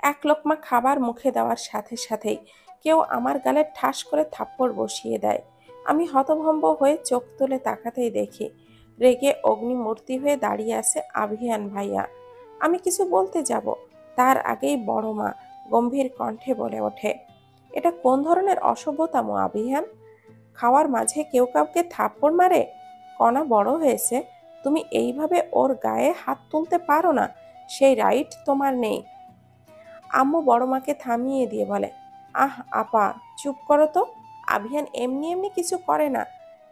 এক লোকমা খাবার মুখে দেওয়ার সাথে সাথেই কেউ আমার গালে ঠাস করে থাপ্পড় বসিয়ে দেয়। আমি হতভম্ব হয়ে চোখ তুলে তাকাতেই দেখি রেগে অগ্নিমূর্তি হয়ে দাঁড়িয়ে আছে আভিয়ান ভাইয়া। আমি কিছু বলতে যাব, তার আগেই বড় মা গম্ভীর কণ্ঠে বলে ওঠে, এটা কোন ধরনের অসভ্যতাম আভিয়ান? খাওয়ার মাঝে কেউ কাউকে থাপ্পড় মারে? কণা বড় হয়েছে, তুমি এইভাবে ওর গায়ে হাত তুলতে পারো না, সেই রাইট তোমার নেই। আম্মু বড় মাকে থামিয়ে দিয়ে বলে, আহ আপা, চুপ করো তো। আভিয়ান এমনি এমনি কিছু করে না।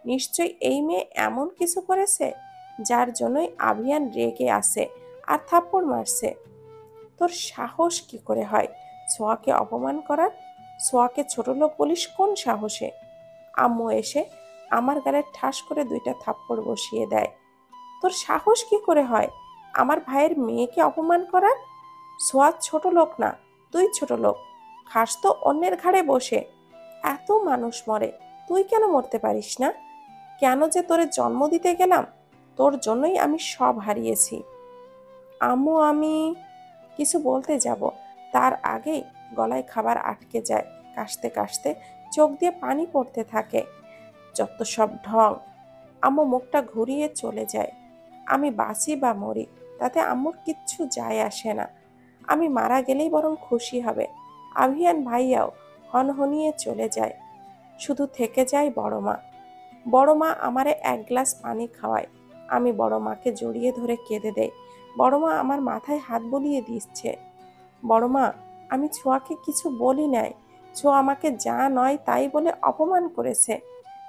নিশ্চয়ই এই মেয়ে এমন কিছু করেছে যার জন্যই আভিয়ান রেগে আছে আর থাপ্পড় মারছে। তোর সাহস কি করে হয় সোয়াকে অপমান করার? সোয়াকে ছোট লোক বলিস কোন সাহসে? আম্মু এসে আমার গালে ঠাস করে দুইটা থাপ্পড় বসিয়ে দেয়। তোর সাহস কি করে হয় আমার ভাইয়ের মেয়েকে অপমান করার? সোয়াদ ছোট লোক না, তুই ছোট লোক। খাস তো অন্যের ঘাড়ে বসে। এত মানুষ মরে, তুই কেন মরতে পারিস না? কেন যে তোরে জন্ম দিতে গেলাম? তোর জন্যই আমি সব হারিয়েছি। আম্মু, আমি কিছু বলতে যাব, তার আগেই গলায় খাবার আটকে যায়। কাশতে কাশতে চোখ দিয়ে পানি পড়তে থাকে। যত সব ঢং। আম্মু মুখটা ঘুরিয়ে চলে যায়। আমি বাঁচি বা মরি তাতে আম্মুর কিচ্ছু যায় আসে না। আমি মারা গেলেই বরং খুশি হবে। আভিয়ান ভাইয়াও হনহনিয়ে চলে যায়। শুধু থেকে যায় বড় মা। বড় মা আমারে এক গ্লাস পানি খাওয়ায়। আমি বড় মাকে জড়িয়ে ধরে কেঁদে দেই। বড় মা আমার মাথায় হাত বুলিয়ে দিচ্ছে। বড় মা, আমি ছোঁয়াকে কিছু বলি নাই। ছোঁয়া আমাকে যা নয় তাই বলে অপমান করেছে,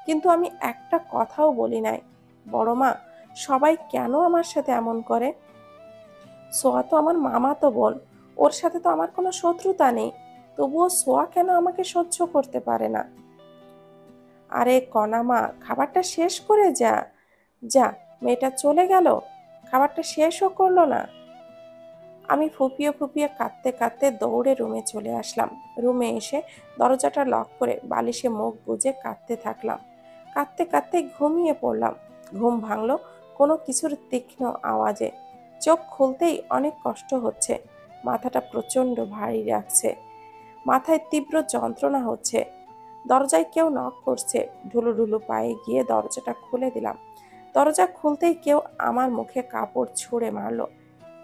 কিন্তু আমি একটা কথাও বলি নাই। বড় মা, সবাই কেন আমার সাথে এমন করে? সোয়া তো আমার মামাতো বোন, ওর সাথে তো আমার কোনো শত্রুতা নেই। তবুও সোয়া কেন আমাকে সহ্য করতে পারে না? আরে কণা মা, খাবারটা শেষ করে যা। যা, মেয়েটা চলে গেল, খাবারটা শেষও করলো না। আমি ফুপিয়ে ফুপিয়ে কাঁদতে কাঁদতে দৌড়ে রুমে চলে আসলাম। রুমে এসে দরজাটা লক করে বালিশে মুখ গুজে কাঁদতে থাকলাম। কাঁদতে কাঁদতে ঘুমিয়ে পড়লাম। ঘুম ভাঙলো কোনো কিছুর তীক্ষ্ণ আওয়াজে। চোখ খুলতেই অনেক কষ্ট হচ্ছে। মাথাটা প্রচণ্ড ভারী লাগছে। মাথায় তীব্র যন্ত্রণা হচ্ছে। দরজায় কেউ নক করছে। ঢুলু ঢুলু পায়ে গিয়ে দরজাটা খুলে দিলাম। দরজা খুলতেই কেউ আমার মুখে কাপড় ছুঁড়ে মারলো।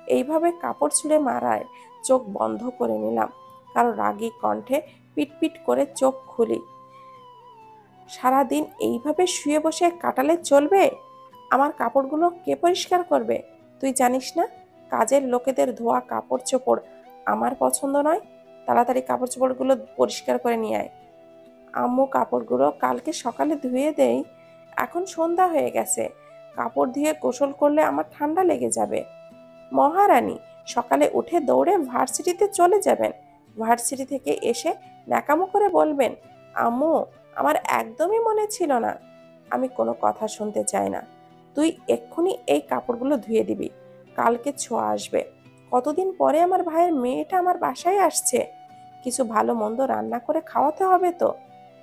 এইভাবে কাপড় ছুঁড়ে মারায় চোখ বন্ধ করে নিলাম। কারো রাগী কণ্ঠে পিটপিট করে চোখ খুলি। সারাদিন এইভাবে শুয়ে বসে কাটালে চলবে? আমার কাপড়গুলো কে পরিষ্কার করবে? তুই জানিস না কাজের লোকেদের ধোয়া কাপড় চোপড় আমার পছন্দ নয়। তাড়াতাড়ি কাপড় চোপড়গুলো পরিষ্কার করে নিয়ে আয়। আম্মু, কাপড়গুলো কালকে সকালে ধুয়ে দেই। এখন সন্ধ্যা হয়ে গেছে, কাপড় ধুয়ে গোসল করলে আমার ঠান্ডা লেগে যাবে। মহারানী, সকালে উঠে দৌড়ে ভার্সিটিতে চলে যাবেন। ভার্সিটি থেকে এসে ন্যাকামো করে বলবেন, আম্মু, আমার একদমই মনে ছিল না। আমি কোনো কথা শুনতে চাই না। তুই এক্ষুনি এই কাপড়গুলো ধুয়ে দিবি। কালকে ছোঁয়া আসবে। কতদিন পরে আমার ভাইয়ের মেয়েটা আমার বাসায় আসছে। কিছু ভালো মন্দ রান্না করে খাওয়াতে হবে তো।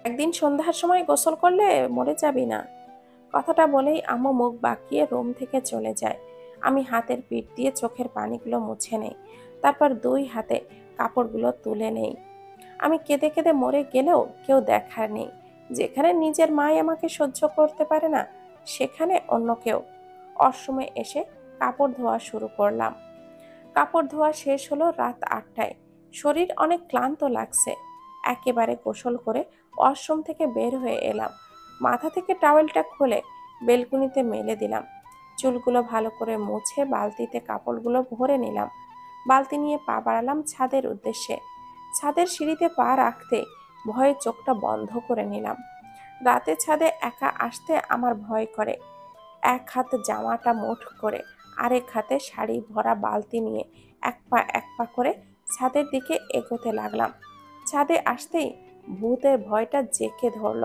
একদিন সন্ধ্যার সময় গোসল করলে মরে যাবি না। কথাটা বলেই আম্মু মুখ বাঁকিয়ে রুম থেকে চলে যায়। আমি হাতের পিঠ দিয়ে চোখের পানিগুলো মুছে নেই। তারপর দুই হাতে কাপড়গুলো তুলে নেই। আমি কেঁদে কেঁদে মরে গেলেও কেউ দেখার নেই। যেখানে নিজের মাই আমাকে সহ্য করতে পারে না, সেখানে অন্য কেউ। অসময়ে এসে কাপড় ধোয়া শুরু করলাম। কাপড় ধোয়া শেষ হলো রাত 8টায়। শরীর অনেক ক্লান্ত লাগছে। একেবারে গোসল করে ওয়াশরুম থেকে বের হয়ে এলাম। মাথা থেকে টাওয়েলটা খুলে বেলকুনিতে মেলে দিলাম। চুলগুলো ভালো করে মুছে বালতিতে কাপড়গুলো ভরে নিলাম। বালতি নিয়ে পা বাড়ালাম ছাদের উদ্দেশ্যে। ছাদের সিঁড়িতে পা রাখতে ভয়ে চোখটা বন্ধ করে নিলাম। রাতে ছাদে একা আসতে আমার ভয় করে। এক হাতে জামাটা মুঠ করে আরেক হাতে শাড়ি ভরা বালতি নিয়ে এক পা করে ছাদের দিকে এগোতে লাগলাম। ছাদে আসতেই ভূতের ভয়টা জেঁকে ধরল।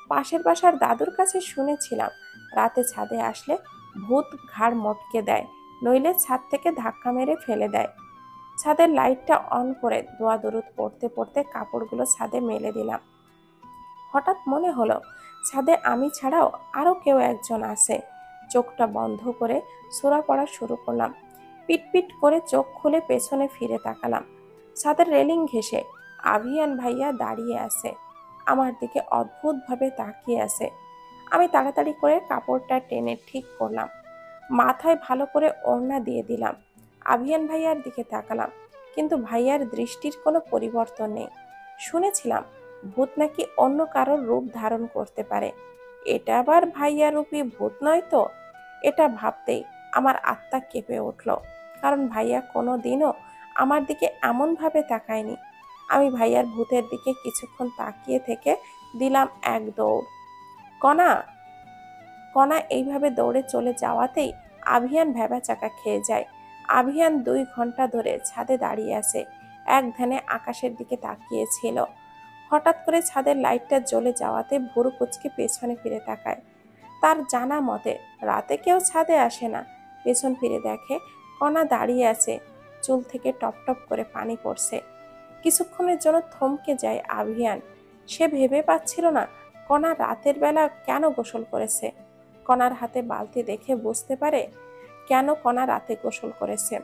পাশের বাসার দাদুর কাছে শুনেছিলাম রাতে ছাদে আসলে ভূত ঘাড় মটকে দেয়, নইলে ছাদ থেকে ধাক্কা মেরে ফেলে দেয়। ছাদের লাইটটা অন করে দোয়া দরুদ পড়তে পড়তে কাপড়গুলো ছাদে মেলে দিলাম। হঠাৎ মনে হলো ছাদে আমি ছাড়াও আরো কেউ একজন আছে। চোখটা বন্ধ করে সূরা পড়া শুরু করলাম। পিটপিট করে চোখ খুলে পেছনে ফিরে তাকালাম। ছাদের রেলিং ঘেঁষে আভিয়ান ভাইয়া দাঁড়িয়ে আছে, আমার দিকে অদ্ভুতভাবে তাকিয়ে আছে। আমি তাড়াতাড়ি করে কাপড়টা টেনে ঠিক করলাম, মাথায় ভালো করে ওড়না দিয়ে দিলাম। আভিয়ান ভাইয়ার দিকে তাকালাম, কিন্তু ভাইয়ার দৃষ্টির কোনো পরিবর্তন নেই। শুনেছিলাম ভূত নাকি অন্য কারোর রূপ ধারণ করতে পারে, এটা আবার ভাইয়া রূপী ভূত নয় তো? এটা ভাবতেই আমার আত্মা কেঁপে উঠল, কারণ ভাইয়া কোনো দিনও আমার দিকে এমনভাবে তাকায়নি। আমি ভাইয়ার ভূতের দিকে কিছুক্ষণ তাকিয়ে থেকে দিলাম এক দৌড়। কণা! কণা এইভাবে দৌড়ে চলে যাওয়াতেই আভিয়ান ভ্যাবাচাকা খেয়ে যায়। আভিয়ান 2 ঘন্টা ধরে ছাদে দাঁড়িয়ে আছে, এক ধ্যানে আকাশের দিকে তাকিয়েছিল। হঠাৎ করে ছাদের লাইটটা জ্বলে যাওয়াতে ভুরু কুচকে পেছনে ফিরে তাকায়। তার জানা মতে রাতে কেউ ছাদে আসে না। পেছন ফিরে দেখে কণা দাঁড়িয়ে আছে, চুল থেকে টপ টপ করে পানি পড়ছে। কিছুক্ষণের জন্য থমকে যায় আভিয়ান। সে ভেবে পাচ্ছিল না কণা রাতের বেলা কেন গোসল করেছে। কণার হাতে বালতি দেখে বুঝতে পারে কেন কণা রাতে গোসল করেছে।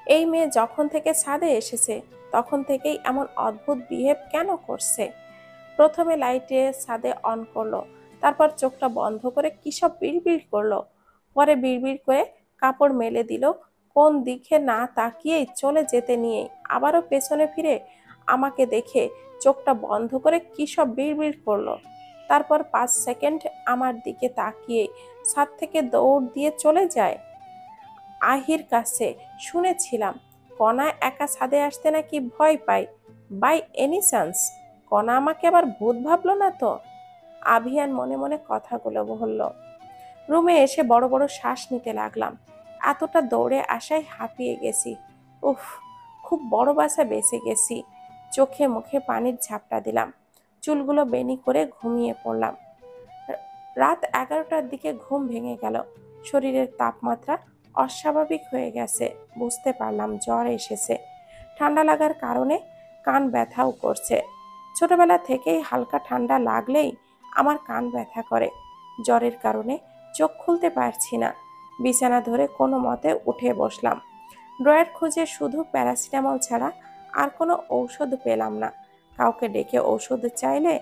এই মেয়ে যখন থেকে ছাদে এসেছে তখন থেকেই এমন অদ্ভুত বিহেভ কেন করছে। প্রথমে লাইটে ছাদে অন করলো, তারপর চোখটা বন্ধ করে কি সব বিড়বিড় করলো, পরে বিড়বিড় করে কাপড় মেলে দিল, কোন দিকে না তাকিয়েই চলে যেতে নিয়ে আবারও পেছনে ফিরে আমাকে দেখে চোখটা বন্ধ করে কি সব বিড়বিড় করলো। তারপর 5 সেকেন্ড আমার দিকে তাকিয়ে ছাদ থেকে দৌড় দিয়ে চলে যায়। আহির কাছে শুনেছিলাম কণা একা ছাদে আসতে নাকি ভয় পায়। বাই এনি চান্স কণা আমাকে আবার ভূত ভাবলো না তো? আভিয়ান মনে মনে কথাগুলো বলল। রুমে এসে বড় বড় শ্বাস নিতে লাগলাম। এতটা দৌড়ে আসায় হাঁপিয়ে গেছি। উফ, খুব বড় বাসা বেঁচে গেছি। চোখে মুখে পানির ঝাপটা দিলাম, চুলগুলো বেনি করে ঘুমিয়ে পড়লাম। রাত 11টার দিকে ঘুম ভেঙে গেল। শরীরের তাপমাত্রা অস্বাভাবিক হয়ে গেছে, বুঝতে পারলাম জ্বর এসেছে। ঠান্ডা লাগার কারণে কান ব্যথাও করছে। ছোটবেলা থেকেই হালকা ঠান্ডা লাগলেই আমার কান ব্যথা করে। জ্বরের কারণে চোখ খুলতে পারছি না। বিছানা ধরে কোনো মতে উঠে বসলাম। ড্রয়ার খুঁজে শুধু প্যারাসিটামল ছাড়া আর কোনো ঔষধ পেলাম না। কাউকে ডেকে ঔষধ চাইলে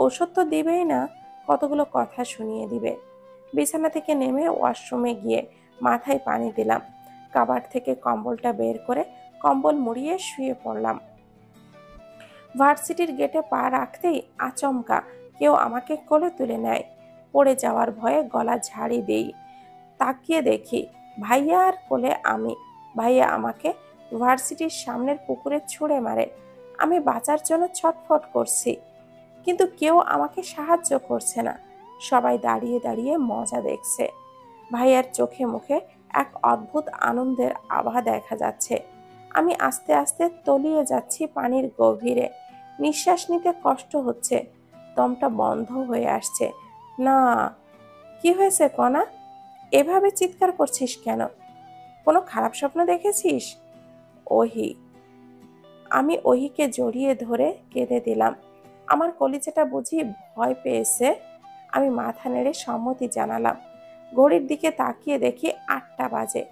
ঔষধ তো দিবেই না, কতগুলো কথা শুনিয়ে দিবে। বিছানা থেকে নেমে ওয়াশরুমে গিয়ে মাথায় পানি দিলাম। কাবার্ড থেকে কম্বলটা বের করে কম্বল মুড়িয়ে শুয়ে পড়লাম। ভার্সিটির গেটে পা রাখতেই আচমকা কেউ আমাকে কোলে তুলে নেয়। পড়ে যাওয়ার ভয়ে গলা ঝাড়ি দেই। তাকিয়ে দেখি ভাইয়া আর কোলে আমি। ভাইয়া আমাকে ভার্সিটির সামনের পুকুরে ছুঁড়ে মারে। আমি বাঁচার জন্য ছটফট করছি, কিন্তু কেউ আমাকে সাহায্য করছে না। সবাই দাঁড়িয়ে দাঁড়িয়ে মজা দেখছে। ভাইয়ার চোখে মুখে এক অদ্ভুত আনন্দের আভা দেখা যাচ্ছে। আমি আস্তে আস্তে তলিয়ে যাচ্ছি পানির গভীরে। নিঃশ্বাস নিতে কষ্ট হচ্ছে, দমটা বন্ধ হয়ে আসছে। না, কি হয়েছে কণা? এভাবে চিৎকার করছিস কেন? কোনো খারাপ স্বপ্ন দেখেছিস? ওহি। আমি ওহিকে জড়িয়ে ধরে কেঁদে দিলাম। আমার কলিজাটা বুঝি ভয় পেয়েছে। আমি মাথা নেড়ে সম্মতি জানালাম। ঘড়ির দিকে তাকিয়ে দেখি 8টা বাজে।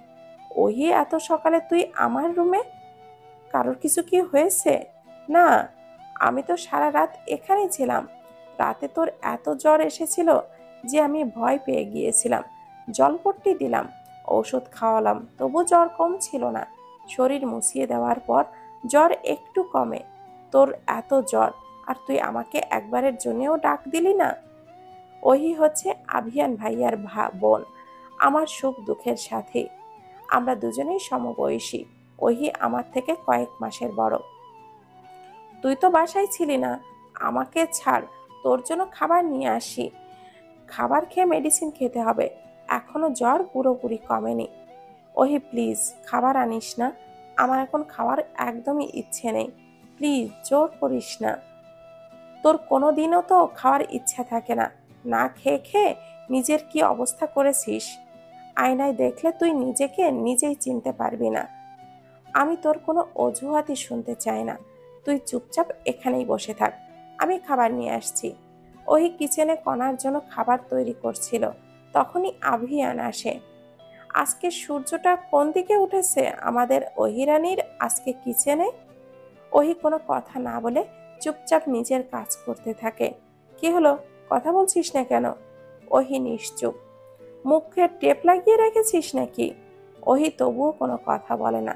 ওহি, এত সকালে তুই আমার রুমে? কারোর কিছু কি হয়েছে? না, আমি তো সারা রাত এখানেই ছিলাম। রাতে তোর এত জ্বর এসেছিল যে আমি ভয় পেয়ে গিয়েছিলাম। জলপট্টি দিলাম, ঔষধ খাওয়ালাম, তবু জ্বর কম ছিল না। শরীর মুছিয়ে দেওয়ার পর জ্বর একটু কমে। তোর এত জ্বর আর তুই আমাকে একবারের জন্যও ডাক দিলি না? ওহি হচ্ছে আভিয়ান ভাইয়ার বোন, আমার সুখ দুঃখের সাথী। আমরা দুজনেই সমবয়সী। ওহি আমার থেকে কয়েক মাসের বড়। তুই তো বাসায় ছিলি না, আমাকে ছাড়, তোর জন্য খাবার নিয়ে আসি। খাবার খেয়ে মেডিসিন খেতে হবে, এখনো জ্বর পুরোপুরি কমেনি। ওহি প্লিজ খাবার আনিস না, আমার এখন খাওয়ার একদমই ইচ্ছে নেই। প্লিজ জোর করিস না। তোর কোনো দিনও তো খাওয়ার ইচ্ছা থাকে না, না খেয়ে খেয়ে নিজের কি অবস্থা করেছিস। আয়নায় দেখলে তুই নিজেকে নিজেই চিনতে পারবি না। আমি তোর কোনো অজুহাতই শুনতে চাই না, তুই চুপচাপ এখানেই বসে থাক, আমি খাবার নিয়ে আসছি। ওই কিচেনে কণার জন্য খাবার তৈরি করছিল, তখনই আভিয়ান আসে। আজকে সূর্যটা কোন দিকে উঠেছে আমাদের অহিরানীর আজকে কিচেনে? ওহি কোনো কথা না বলে চুপচাপ নিজের কাজ করতে থাকে। কি হলো, কথা বলছিস না কেন? ওহি নিশ্চুপ। মুখে টেপ লাগিয়ে রেখেছিস নাকি? ওহি তবুও কোনো কথা বলে না।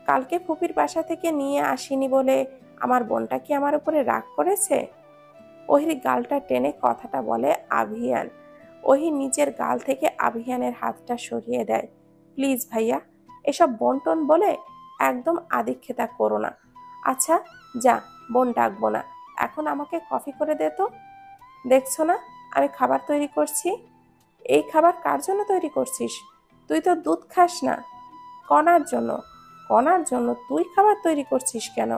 কালকে ফুপির বাসা থেকে নিয়ে আসিনি বলে আমার বোনটা কি আমার উপরে রাগ করেছে? ওহির গালটা টেনে কথাটা বলে আভিয়ান। ওহি নিজের গাল থেকে আভিয়ানের হাতটা সরিয়ে দেয়। প্লিজ ভাইয়া, এসব বন্টন বলে একদম আদিক্ষেতা করো না। আচ্ছা যা, বোন ডাকবো না, এখন আমাকে কফি করে দে তো। দেখছো না আমি খাবার তৈরি করছি? এই খাবার কার জন্য তৈরি করছিস? তুই তো দুধ খাস না। কণার জন্য। কণার জন্য তুই খাবার তৈরি করছিস কেন?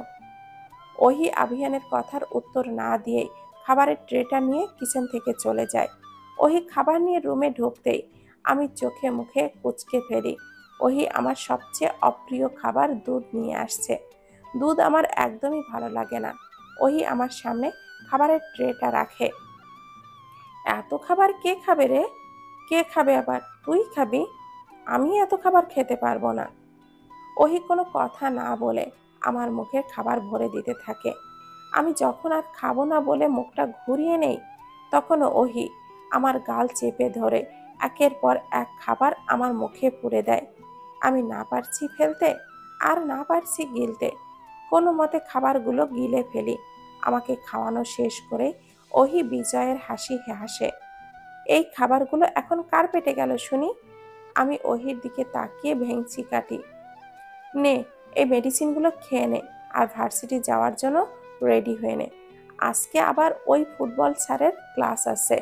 ওহি আভিয়ানের কথার উত্তর না দিয়েই খাবারের ট্রেটা নিয়ে কিচেন থেকে চলে যায়। ওহি খাবার নিয়ে রুমে ঢুকতেই আমি চোখে মুখে কুঁচকে ফেলি। ওহি আমার সবচেয়ে অপ্রিয় খাবার দুধ নিয়ে আসছে। দুধ আমার একদমই ভালো লাগে না। ওহি আমার সামনে খাবারের ট্রেটা রাখে। এত খাবার কে খাবে রে? কে খাবে আবার? তুই খাবি? আমি এত খাবার খেতে পারবো না। ওহি কোনো কথা না বলে আমার মুখে খাবার ভরে দিতে থাকে। আমি যখন আর খাবো না বলে মুখটা ঘুরিয়ে নেই, তখন ওহি আমার গাল চেপে ধরে একের পর এক খাবার আমার মুখে পুরে দেয়। আমি না পারছি ফেলতে, আর না পারছি গিলতে। কোনো মতে খাবারগুলো গিলে ফেলি। আমাকে খাওয়ানো শেষ করে ওহি বিজয়ের হাসি হাসে। এই খাবারগুলো এখন কার পেটে গেল শুনি? আমি ওহির দিকে তাকিয়ে ভেঙচি কাটি। নে, এই মেডিসিনগুলো খেয়ে নে, আর ভার্সিটি যাওয়ার জন্য রেডি হয়ে নে। আজকে আবার ওই ফুটবল স্যারের ক্লাস আছে,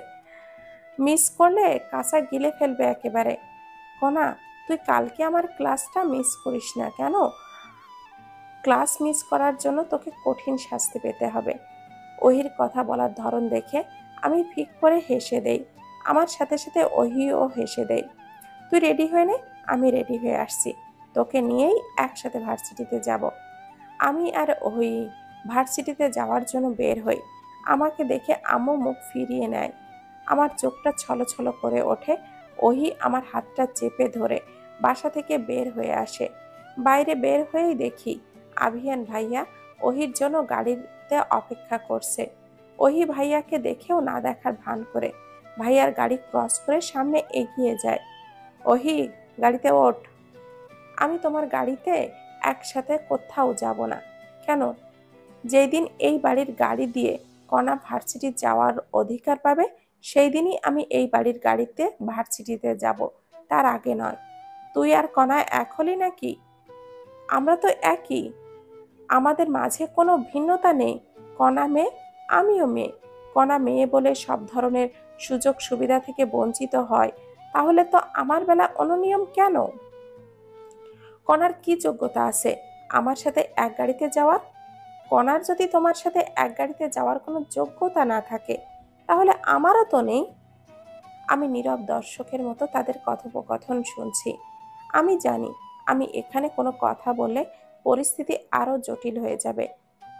মিস করলে কাঁচা গিলে ফেলবে একেবারে। কনা, তুই কালকে আমার ক্লাসটা মিস করিস না কেন? ক্লাস মিস করার জন্য তোকে কঠিন শাস্তি পেতে হবে। ওহির কথা বলার ধরন দেখে আমি ফিক করে হেসে দেই। আমার সাথে সাথে ওহিও হেসে দেয়। তুই রেডি হয়ে নে, আমি রেডি হয়ে আসছি। তোকে নিয়েই একসাথে ভার্সিটিতে যাব। আমি আর ওহি ভার্সিটিতে যাওয়ার জন্য বের হই। আমাকে দেখে আম্মু মুখ ফিরিয়ে নেয়। আমার চোখটা ছলছল করে ওঠে। ওহি আমার হাতটা চেপে ধরে বাসা থেকে বের হয়ে আসে। বাইরে বের হয়েই দেখি আভিয়ান ভাইয়া ওহির জন্য গাড়িতে অপেক্ষা করছে। ওহি ভাইয়াকে দেখেও না দেখার ভান করে ভাইয়ার গাড়ি ক্রস করে সামনে এগিয়ে যায়। ওহি, গাড়িতে ওঠ। আমি তোমার গাড়িতে একসাথে কোথাও যাব না। কেন? যেই দিন এই বাড়ির গাড়ি দিয়ে কণা ভার্সিটি যাওয়ার অধিকার পাবে, সেই দিনই আমি এই বাড়ির গাড়িতে ভার্সিটিতে যাব, তার আগে নয়। তুই আর কণা এক হলি নাকি? আমরা তো একই, আমাদের মাঝে কোনো ভিন্নতা নেই। কণা মেয়ে, আমিও মেয়ে। কণা মেয়ে বলে সব ধরনের সুযোগ সুবিধা থেকে বঞ্চিত হয়, তাহলে তো আমার বেলা অনুনিয়ম কেন? কণার কি যোগ্যতা আছে আমার সাথে এক গাড়িতে যাওয়ার? কণার যদি তোমার সাথে এক গাড়িতে যাওয়ার কোনো যোগ্যতা না থাকে, তাহলে আমারও তো নেই। আমি নীরব দর্শকের মতো তাদের কথোপকথন শুনছি। আমি জানি আমি এখানে কোনো কথা বললে পরিস্থিতি আরো জটিল হয়ে যাবে,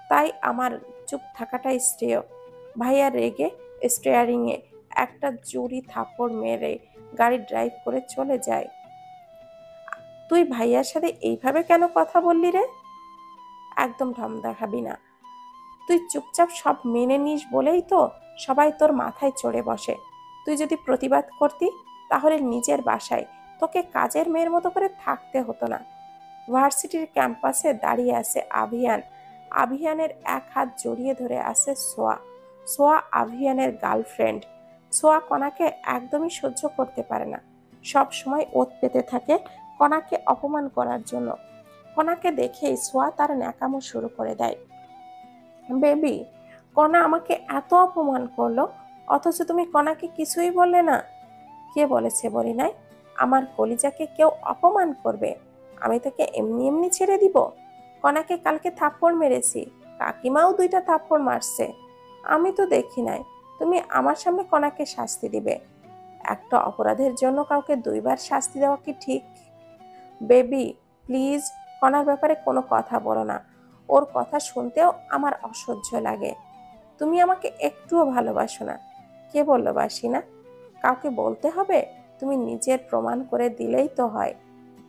তাই আমার চুপ থাকাটাই শ্রেয়। ভাইয়া রেগে স্টিয়ারিংয়ে একটা জুড়ি থাপ্পড় মেরে গাড়ি ড্রাইভ করে চলে যায়। তুই ভাইয়ার সাথে এইভাবে কেন কথা বললি রে? একদম ঢং দেখাবি না। তুই চুপচাপ সব মেনে নিস বলেই তো সবাই তোর মাথায় চড়ে বসে। তুই যদি প্রতিবাদ করতি, তাহলে নিজের বাসায় তোকে কাজের মেয়ের মতো করে থাকতে হতো না। ভার্সিটির ক্যাম্পাসে দাঁড়িয়ে আছে আভিয়ান। আভিয়ানের এক হাত জড়িয়ে ধরে আছে সোয়া। সোয়া আভিয়ানের গার্লফ্রেন্ড। সোয়া কণাকে একদমই সহ্য করতে পারে না। সব সময় ওত পেতে থাকে কণাকে অপমান করার জন্য। কণাকে দেখেই সোয়া তার ন্যাকামো শুরু করে দেয়। বেবি, কণা আমাকে এত অপমান করলো, অথচ তুমি কণাকে কিছুই বললে না। কে বলেছে বলি নাই? আমার কলিজাকে কেউ অপমান করবে, আমি তাকে এমনি এমনি ছেড়ে দিব? কণাকে কালকে থাপ্পড় মেরেছি, কাকিমাও 2টা থাপ্পড় মারছে। আমি তো দেখি নাই। তুমি আমার সামনে কণাকে শাস্তি দিবে? একটা অপরাধের জন্য কাউকে 2বার শাস্তি দেওয়া কি ঠিক? বেবি প্লিজ, কণার ব্যাপারে কোনো কথা বলো না। ওর কথা শুনতেও আমার অসহ্য লাগে। তুমি আমাকে একটুও ভালোবাসো না। কে বললো বাসি না? কাউকে বলতে হবে তুমি নিজের প্রমাণ করে দিলেই তো হয়।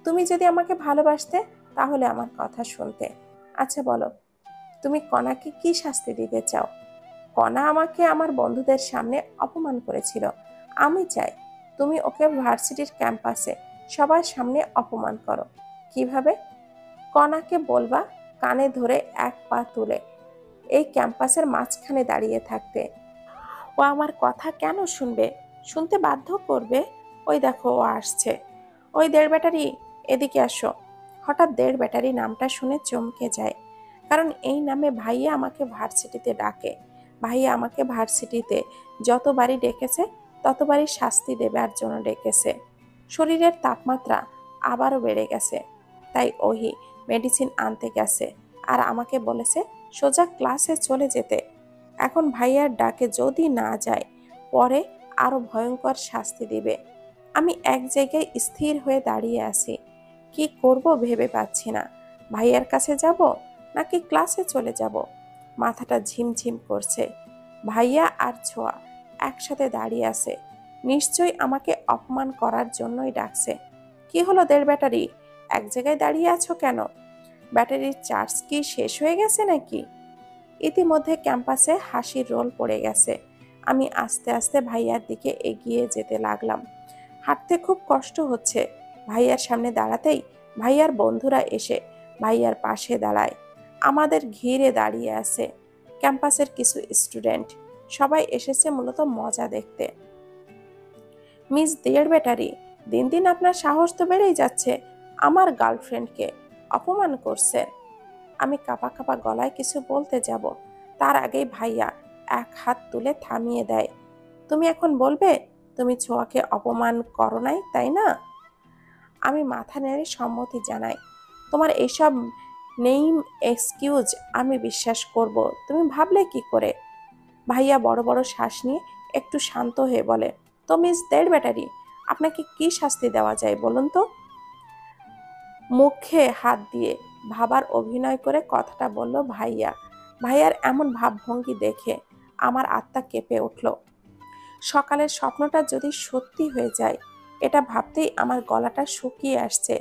তুমি যদি আমাকে ভালোবাসতে তাহলে আমার কথা শুনতে। আচ্ছা বলো, তুমি কণাকে কি শাস্তি দিতে চাও? কণা আমাকে আমার বন্ধুদের সামনে অপমান করেছিল। আমি চাই তুমি ওকে ভার্সিটির ক্যাম্পাসে সবার সামনে অপমান করো। কিভাবে? কণাকে বলবা কানে ধরে এক পা তুলে এই ক্যাম্পাসের মাঝখানে দাঁড়িয়ে থাকতে। ও আমার কথা কেন শুনবে? শুনতে বাধ্য করবে। ওই দেখো ও আসছে। ওই দেড় ব্যাটারি, এদিকে আসো। হঠাৎ দেড় ব্যাটারি নামটা শুনে চমকে যায়, কারণ এই নামে ভাইয়া আমাকে ভার্সিটিতে ডাকে। ভাইয়া আমাকে ভার্সিটিতে যতবারই ডেকেছে ততবারই শাস্তি দেবার জন্য ডেকেছে। শরীরের তাপমাত্রা আবারও বেড়ে গেছে, তাই ওহি মেডিসিন আনতে গেছে আর আমাকে বলেছে সোজা ক্লাসে চলে যেতে। এখন ভাইয়ার ডাকে যদি না যায় পরে আরো ভয়ঙ্কর শাস্তি দিবে। আমি এক জায়গায় স্থির হয়ে দাঁড়িয়ে আছি, কি করব ভেবে পাচ্ছি না। ভাইয়ার কাছে যাব নাকি ক্লাসে চলে যাব? মাথাটা ঝিমঝিম করছে। ভাইয়া আর ছোঁয়া একসাথে দাঁড়িয়ে আছে, নিশ্চয়ই আমাকে অপমান করার জন্যই ডাকছে। কি হলো দেড় ব্যাটারি, এক জায়গায় দাঁড়িয়ে আছো কেন? ব্যাটারির চার্জ কি শেষ হয়ে গেছে নাকি? ইতিমধ্যে ক্যাম্পাসে হাসির রোল পড়ে গেছে। আমি আস্তে আস্তে ভাইয়ার দিকে এগিয়ে যেতে লাগলাম। হাঁটতে খুব কষ্ট হচ্ছে। ভাইয়ার সামনে দাঁড়াতেই ভাইয়ার বন্ধুরা এসে ভাইয়ার পাশে দাঁড়ায়। আমাদের ঘিরে দাঁড়িয়ে আছে ক্যাম্পাসের কিছু স্টুডেন্ট। সবাই এসেছে মূলত মজা দেখতে। মিস দেড় ব্যাটারি, দিন দিন আপনার সাহস তো বেড়েই যাচ্ছে। আমার গার্লফ্রেন্ডকে অপমান করছেন। আমি কাঁপা কাঁপা গলায় কিছু বলতে যাব, তার আগেই ভাইয়া এক হাত তুলে থামিয়ে দেয়। তুমি এখন বলবে তুমি ছোঁয়াকে অপমান করো নাই, তাই না? আমি মাথা নেড়ে সম্মতি জানাই। তোমার এইসব নেইম এক্সকিউজ আমি বিশ্বাস করব তুমি ভাবলে কি করে? ভাইয়া বড় বড় শ্বাস নিয়ে একটু শান্ত হয়ে বলে, তো মিস দেড় ব্যাটারি, আপনাকে কি শাস্তি দেওয়া যায় বলুন তো? মুখে হাত দিয়ে ভাবার অভিনয় করে কথাটা বলল ভাইয়া। ভাইয়ার এমন ভাবভঙ্গি দেখে আমার আত্মা কেঁপে উঠল। সকালের স্বপ্নটা যদি সত্যি হয়ে যায়, এটা ভাবতেই আমার গলাটা শুকিয়ে আসছে।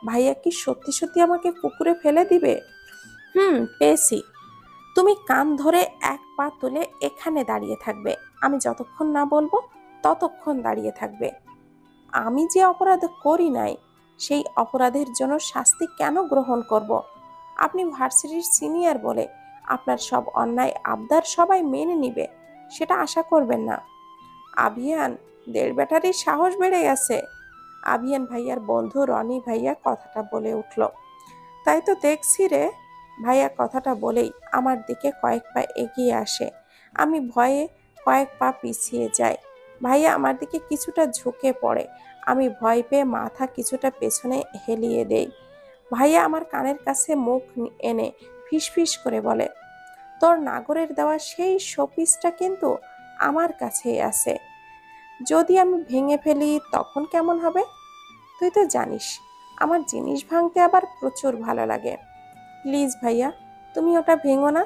ভাইয়া কি সত্যি সত্যি আমাকে পুকুরে ফেলে দিবে? পেয়েছি। তুমি কান ধরে এক পা তুলে এখানে দাঁড়িয়ে থাকবে। আমি যতক্ষণ না বলবো ততক্ষণ দাঁড়িয়ে থাকবে। আমি যে অপরাধ করি নাই সেই অপরাধের জন্য শাস্তি কেন গ্রহণ করব? আপনি ভার্সিটির সিনিয়র বলে আপনার সব অন্যায় আবদার সবাই মেনে নিবে সেটা আশা করবেন না। আভিয়ান, দেড় ব্যাটারির সাহস বেড়ে গেছে। আভিয়ান ভাইয়ার বন্ধু রনি ভাইয়া কথাটা বলে উঠল। তাই তো দেখছি রে। ভাইয়া কথাটা বলেই আমার দিকে কয়েক পা এগিয়ে আসে। আমি ভয়ে কয়েক পা পিছিয়ে যাই। ভাইয়া আমার দিকে কিছুটা ঝুঁকে পড়ে। আমি ভয় পেয়ে মাথা কিছুটা পেছনে হেলিয়ে দেই। ভাইয়া আমার কানের কাছে মুখ এনে ফিসফিস করে বলে, তোর নাগরের দেওয়া সেই শোপিসটা কিন্তু আমার কাছেই আছে। যদি আমি ভেঙে ফেলি তখন কেমন হবে? তুই তো জানিস আমার জিনিস ভাঙতে আবার প্রচুর ভালো লাগে। প্লিজ ভাইয়া, তুমি ওটা ভেঙো না।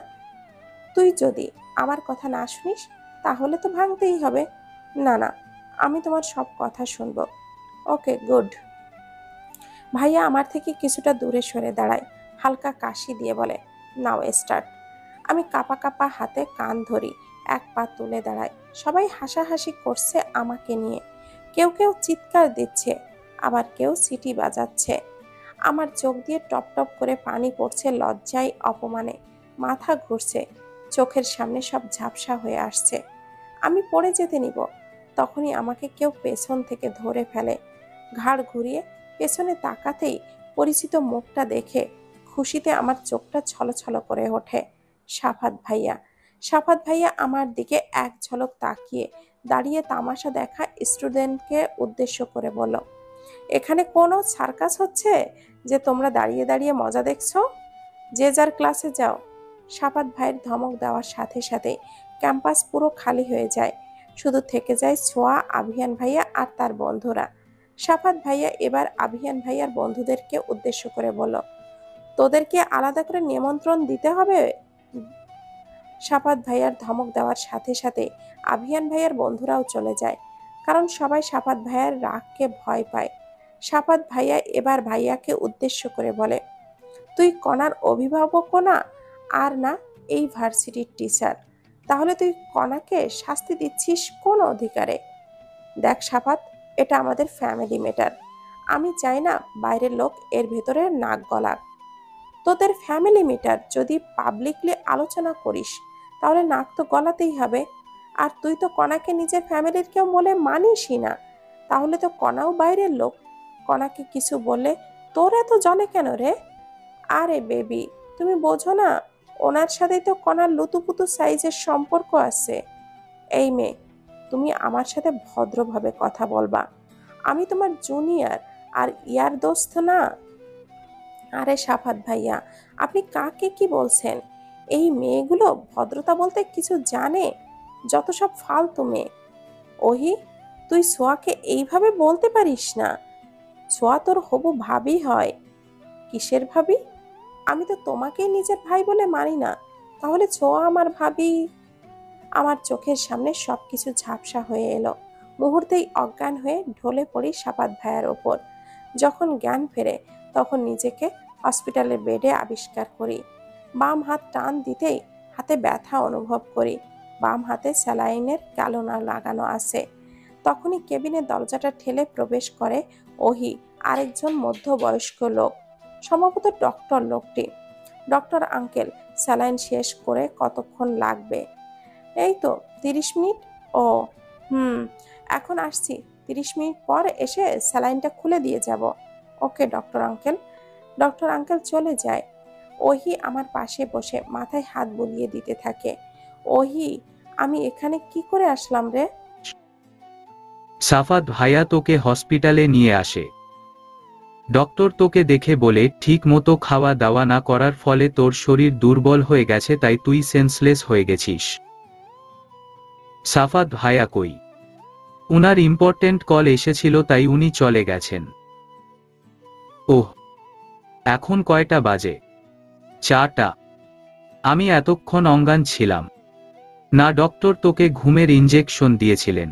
তুই যদি আমার কথা না শুনিস তাহলে তো ভাঙতেই হবে। না না, আমি তোমার সব কথা শুনবো। Okay good. ভাইয়া আমার থেকে কিছুটা দূরে সরে দাঁড়ায়, হালকা কাশি দিয়ে বলে, নাও স্টার্ট। আমি কাঁপা কাঁপা হাতে কান ধরি, এক পা তুলে দাঁড়াই। সবাই হাসাহাসি করছে আমাকে নিয়ে। কেউ কেউ চিৎকার দিচ্ছে, আবার কেউ সিটি বাজাচ্ছে। আমার চোখ দিয়ে টপ টপ করে পানি পড়ছে লজ্জায় অপমানে। মাথা ঘুরছে, চোখের সামনে সব ঝাপসা হয়ে আসছে। আমি পড়ে যেতে নিব, তখনই আমাকে কেউ পেছন থেকে ধরে ফেলে। ঘাড় ঘুরিয়ে পেছনে তাকাতেই পরিচিত মুখটা দেখে খুশিতে আমার চোখটা ছলছল করে ওঠে। সাফাত ভাইয়া। সাফাত ভাইয়া আমার দিকে এক ঝলক তাকিয়ে দাঁড়িয়ে তামাশা দেখা স্টুডেন্টকে উদ্দেশ্য করে বলল, এখানে কোনো সার্কাস হচ্ছে যে তোমরা দাঁড়িয়ে দাঁড়িয়ে মজা দেখছো? যে যার ক্লাসে যাও। সাফাত ভাইয়ের ধমক দেওয়ার সাথে সাথে ক্যাম্পাস পুরো খালি হয়ে যায়। শুধু থেকে যায় ছোঁয়া, আভিয়ান ভাইয়া আর তার বন্ধুরা। সাফাত ভাইয়া এবার আভিয়ান ভাইয়ার বন্ধুদেরকে উদ্দেশ্য করে বলল, তোদেরকে আলাদা করে নিমন্ত্রণ দিতে হবে। সাফাত ভাইয়ার ধমক দেওয়ার সাথে সাথে আভিয়ান ভাইয়ার বন্ধুরাও চলে যায়। কারণ সবাই সাফাত ভাইয়ার রাগকে ভয় পায়। সাফাত ভাইয়া এবার ভাইয়াকে উদ্দেশ্য করে বলে, তুই কণার অভিভাবকও না, আর না এই ভার্সিটির টিচার, তাহলে তুই কণাকে শাস্তি দিচ্ছিস কোন অধিকারে? দেখ সাফাত, এটা আমাদের ফ্যামিলি ম্যাটার। আমি চাই না বাইরের লোক এর ভেতরে নাক গলাক। তোদের ফ্যামিলি ম্যাটার যদি পাবলিকলি আলোচনা করিস, তাহলে নাক তো গলাতেই হবে। আর তুই তো কণাকে নিজের ফ্যামিলির কেউ বলে মানিসই না, তাহলে তো কণাও বাইরের লোক। কণাকে কিছু বললে তোর এত জলে কেন রে? আরে বেবি, তুমি বোঝো না, ওনার সাথে তো কণার লুতুপুতু সাইজের সম্পর্ক আছে। এই মেয়ে, তুমি আমার সাথে ভদ্রভাবে কথা বলবা। আমি তোমার জুনিয়র আর ইয়ার দোস্ত না। আরে সাফাত ভাইয়া, আপনি কাকে কি বলছেন? এই মেয়েগুলো ভদ্রতা বলতে কিছু জানে? যত সব ফালতু মেয়ে। ওহি, তুই সোয়াকে এইভাবে বলতে পারিস না। সোয়া তোর হবু ভাবি হয়। কিসের ভাবি? আমি তো তোমাকেই নিজের ভাই বলে মানি না, তাহলে ছোঁয়া আমার ভাবি? আমার চোখের সামনে সবকিছু ঝাপসা হয়ে এলো। মুহূর্তেই অজ্ঞান হয়ে ঢলে পড়ি সাফাত ভাইয়ার ওপর। যখন জ্ঞান ফেরে, তখন নিজেকে হসপিটালের বেডে আবিষ্কার করি। বাম হাত টান দিতেই হাতে ব্যথা অনুভব করি। বাম হাতে স্যালাইনের ক্যালোনা লাগানো আছে। তখনই কেবিনের দরজাটা ঠেলে প্রবেশ করে ওহি, আরেকজন মধ্যবয়স্ক লোক, সম্ভবত ডক্টর লোকটি। ডক্টর আঙ্কেল, স্যালাইন শেষ করে কতক্ষণ লাগবে? এই তো 30 মিনিট। ও, হুম, এখন আসছি। 30 মিনিট পর এসে স্যালাইনটা খুলে দিয়ে যাব। ওকে ডক্টর আঙ্কেল। ডক্টর আঙ্কেল চলে যায়। ওহি আমার পাশে বসে মাথায় হাত বুলিয়ে দিতে থাকে। ওহি, আমি এখানে কি করে আসলাম রে? সাফাত ভাইয়া তোকে হসপিটালে নিয়ে আসে। ডক্টর তোকে দেখে বলে, ঠিক মতো খাওয়া দাওয়া না করার ফলে তোর শরীর দুর্বল হয়ে গেছে, তাই তুই সেন্সলেস হয়ে গেছিস। সাফাত ভাইয়া কই? উনার ইম্পর্টেন্ট কল এসেছিল, তাই উনি চলে গেছেন। ওহ, এখন কয়টা বাজে? 4টা। আমি এতক্ষণ অজ্ঞান ছিলাম। না, ডক্টর তোকে ঘুমের ইনজেকশন দিয়েছিলেন।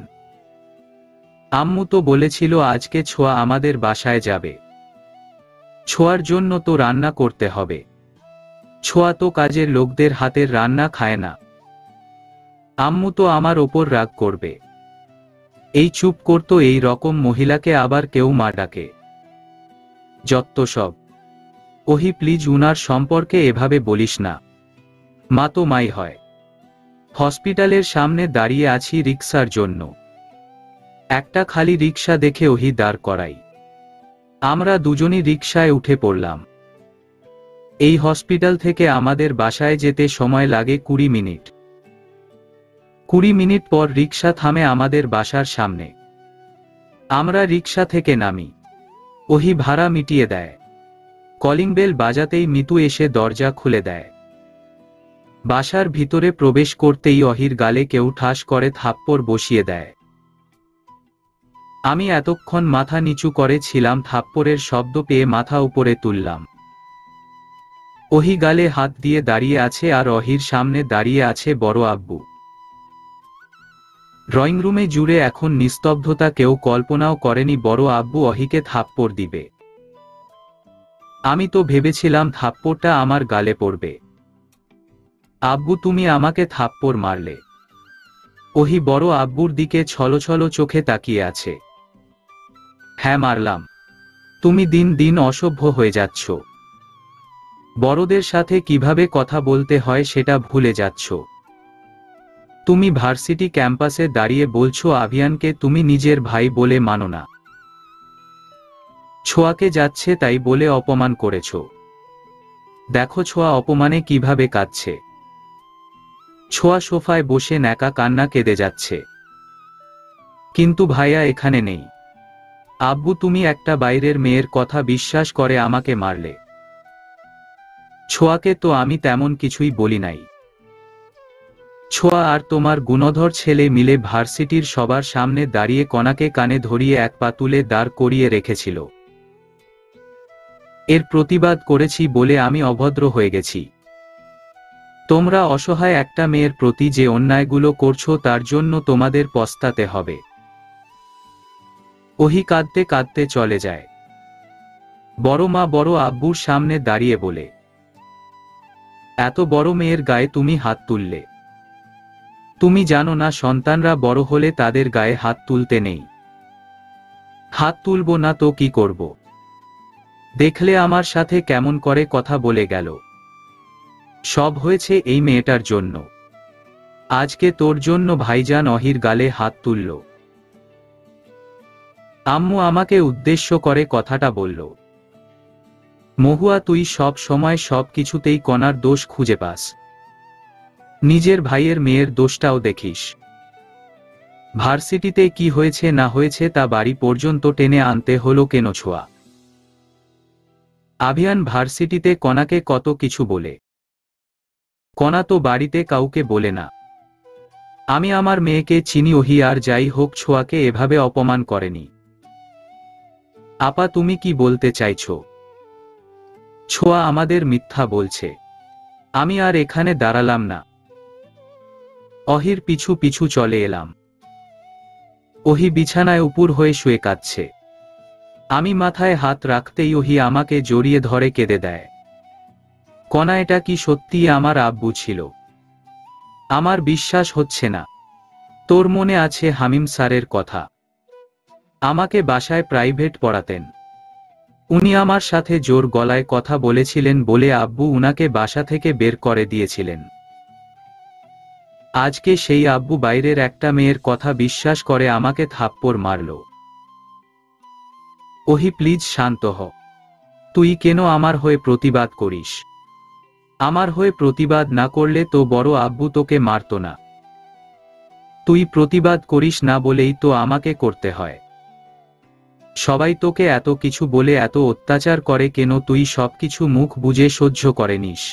আম্মু তো বলেছিল আজকে ছোঁয়া আমাদের বাসায় যাবে। ছোঁয়ার জন্য তো রান্না করতে হবে। ছোঁয়া তো কাজের লোকদের হাতের রান্না খায় না। আম্মু তো আমার ওপর রাগ করবে। এই চুপ করতো, এই রকম মহিলাকে আবার কেউ মা ডাকে? যত্ত সব। ওহি প্লিজ, উনার সম্পর্কে এভাবে বলিস না। মা তো মাই হয়। হসপিটালের সামনে দাঁড়িয়ে আছি রিকশার জন্য। একটা খালি রিকশা দেখে ওহি দাঁড় করাই। আমরা দুজনই রিকশায় উঠে পড়লাম। এই হসপিটাল থেকে আমাদের বাসায় যেতে সময় লাগে 20 মিনিট। 20 মিনিট পর রিকশা থামে আমাদের বাসার সামনে। আমরা রিকশা থেকে নামি। ওহি ভাড়া মিটিয়ে দেয়। কলিং বেল বাজাতেই মিতু এসে দরজা খুলে দেয়। বাসার ভিতরে প্রবেশ করতেই অহির গালে কেউ ঠাস করে থাপ্পড় বসিয়ে দেয়। আমি এতক্ষণ মাথা নিচু করে ছিলাম, থাপ্পড়ের শব্দ পেয়ে মাথা উপরে তুললাম। ওহি গালে হাত দিয়ে দাঁড়িয়ে আছে, আর অহির সামনে দাঁড়িয়ে আছে বড় আব্বু। ড্রয়িং রুমে জুড়ে এখন নিস্তব্ধতা, কেউ কল্পনাও করেনি বড় আব্বু অহিকে থাপ্পড় দিবে। আমি তো ভেবেছিলাম থাপ্পড়টা আমার গালে পড়বে। আব্বু, তুমি আমাকে থাপ্পড় মারলে? ওহি বড় আব্বুর দিকে ছলছল চোখে তাকিয়ে আছে। হ্যাঁ মারলাম। তুমি দিন দিন অসভ্য হয়ে যাচ্ছ। বড়দের সাথে কিভাবে কথা বলতে হয় সেটা ভুলে যাচ্ছ। তুমি ভার্সিটি ক্যাম্পাসে দাঁড়িয়ে বলছো আভিয়ানকে তুমি নিজের ভাই বলে মানো না। ছোঁয়াকে যাচ্ছে তাই বলে অপমান করেছ। দেখো ছোঁয়া অপমানে কিভাবে কাঁদছে। ছোঁয়া সোফায় বসে ন্যাকা কান্না কেঁদে যাচ্ছে। কিন্তু ভাইয়া এখানে নেই। আব্বু, তুমি একটা বাইরের মেয়ের কথা বিশ্বাস করে আমাকে মারলে। ছোঁয়াকে তো আমি তেমন কিছুই বলি নাই। ছোঁয়া আর তোমার গুণধর ছেলে মিলে ভার্সিটির সবার সামনে দাঁড়িয়ে কণাকে কানে ধরিয়ে এক পা তুলে দাঁড় করিয়ে রেখেছিল। এর প্রতিবাদ করেছি বলে আমি অভদ্র হয়ে গেছি। তোমরা অসহায় একটা মেয়ের প্রতি যে অন্যায়গুলো করছো তার জন্য তোমাদের পস্তাতে হবে। ওহি কাঁদতে কাঁদতে চলে যায়। বড় মা বড় আব্বুর সামনে দাঁড়িয়ে বলে, এত বড় মেয়ের গায়ে তুমি হাত তুললে? তুমি জানো না সন্তানরা বড় হলে তাদের গায়ে হাত তুলতে নেই? হাত তুলব না তো কি করব? দেখলে আমার সাথে কেমন করে কথা বলে গেল। সব হয়েছে এই মেয়েটার জন্য। আজকে তোর জন্য ভাইজান অহির গালে হাত তুলল। আম্মু আমাকে উদ্দেশ্য করে কথাটা বলল, মহুয়া তুই সব সময় সব কিছুতেই কণার দোষ খুঁজে পাস, নিজের ভাইয়ের মেয়ের দোষটাও দেখিস। ভার্সিটিতে কি হয়েছে না হয়েছে তা বাড়ি পর্যন্ত টেনে আনতে হলো কেন ছোঁয়া? আভিয়ান ভার্সিটিতে কণাকে কত কিছু বলে, কণা তো বাড়িতে কাউকে বলে না। আমি আমার মেয়েকে চিনি, ওহি আর যাই হোক ছোঁয়াকে এভাবে অপমান করেনি। আপা তুমি কি বলতে চাইছো? ছোঁয়া আমাদের মিথ্যা বলছে। আমি আর এখানে দাঁড়ালাম না, অহির পিছু পিছু চলে এলাম। ওহি বিছানায় উপুর হয়ে শুয়ে কাঁদছে। আমি মাথায় হাত রাখতেই ওহি আমাকে জড়িয়ে ধরে কেঁদে দেয়। কণা এটা কি সত্যিই আমার আব্বু ছিল? আমার বিশ্বাস হচ্ছে না। তোর মনে আছে হামিম স্যারের কথা? আমাকে বাসায় প্রাইভেট পড়াতেন। উনি আমার সাথে জোর গলায় কথা বলেছিলেন বলে আব্বু উনাকে বাসা থেকে বের করে দিয়েছিলেন। আজকে সেই আব্বু বাইরের একটা মেয়ের কথা বিশ্বাস করে আমাকে থাপ্পড় মারল। ওহি প্লিজ শান্ত হ। তুই কেন আমার হয়ে প্রতিবাদ করিস? আমার হয়ে প্রতিবাদ না করলে তো বড় আব্বু তোকে মারত না। তুই প্রতিবাদ করিস না বলেই তো আমাকে করতে হয়। সবাই তোকে এত কিছু বলে এত অত্যাচার করে কেন তুই সবকিছু মুখ বুজে সহ্য করে নিস?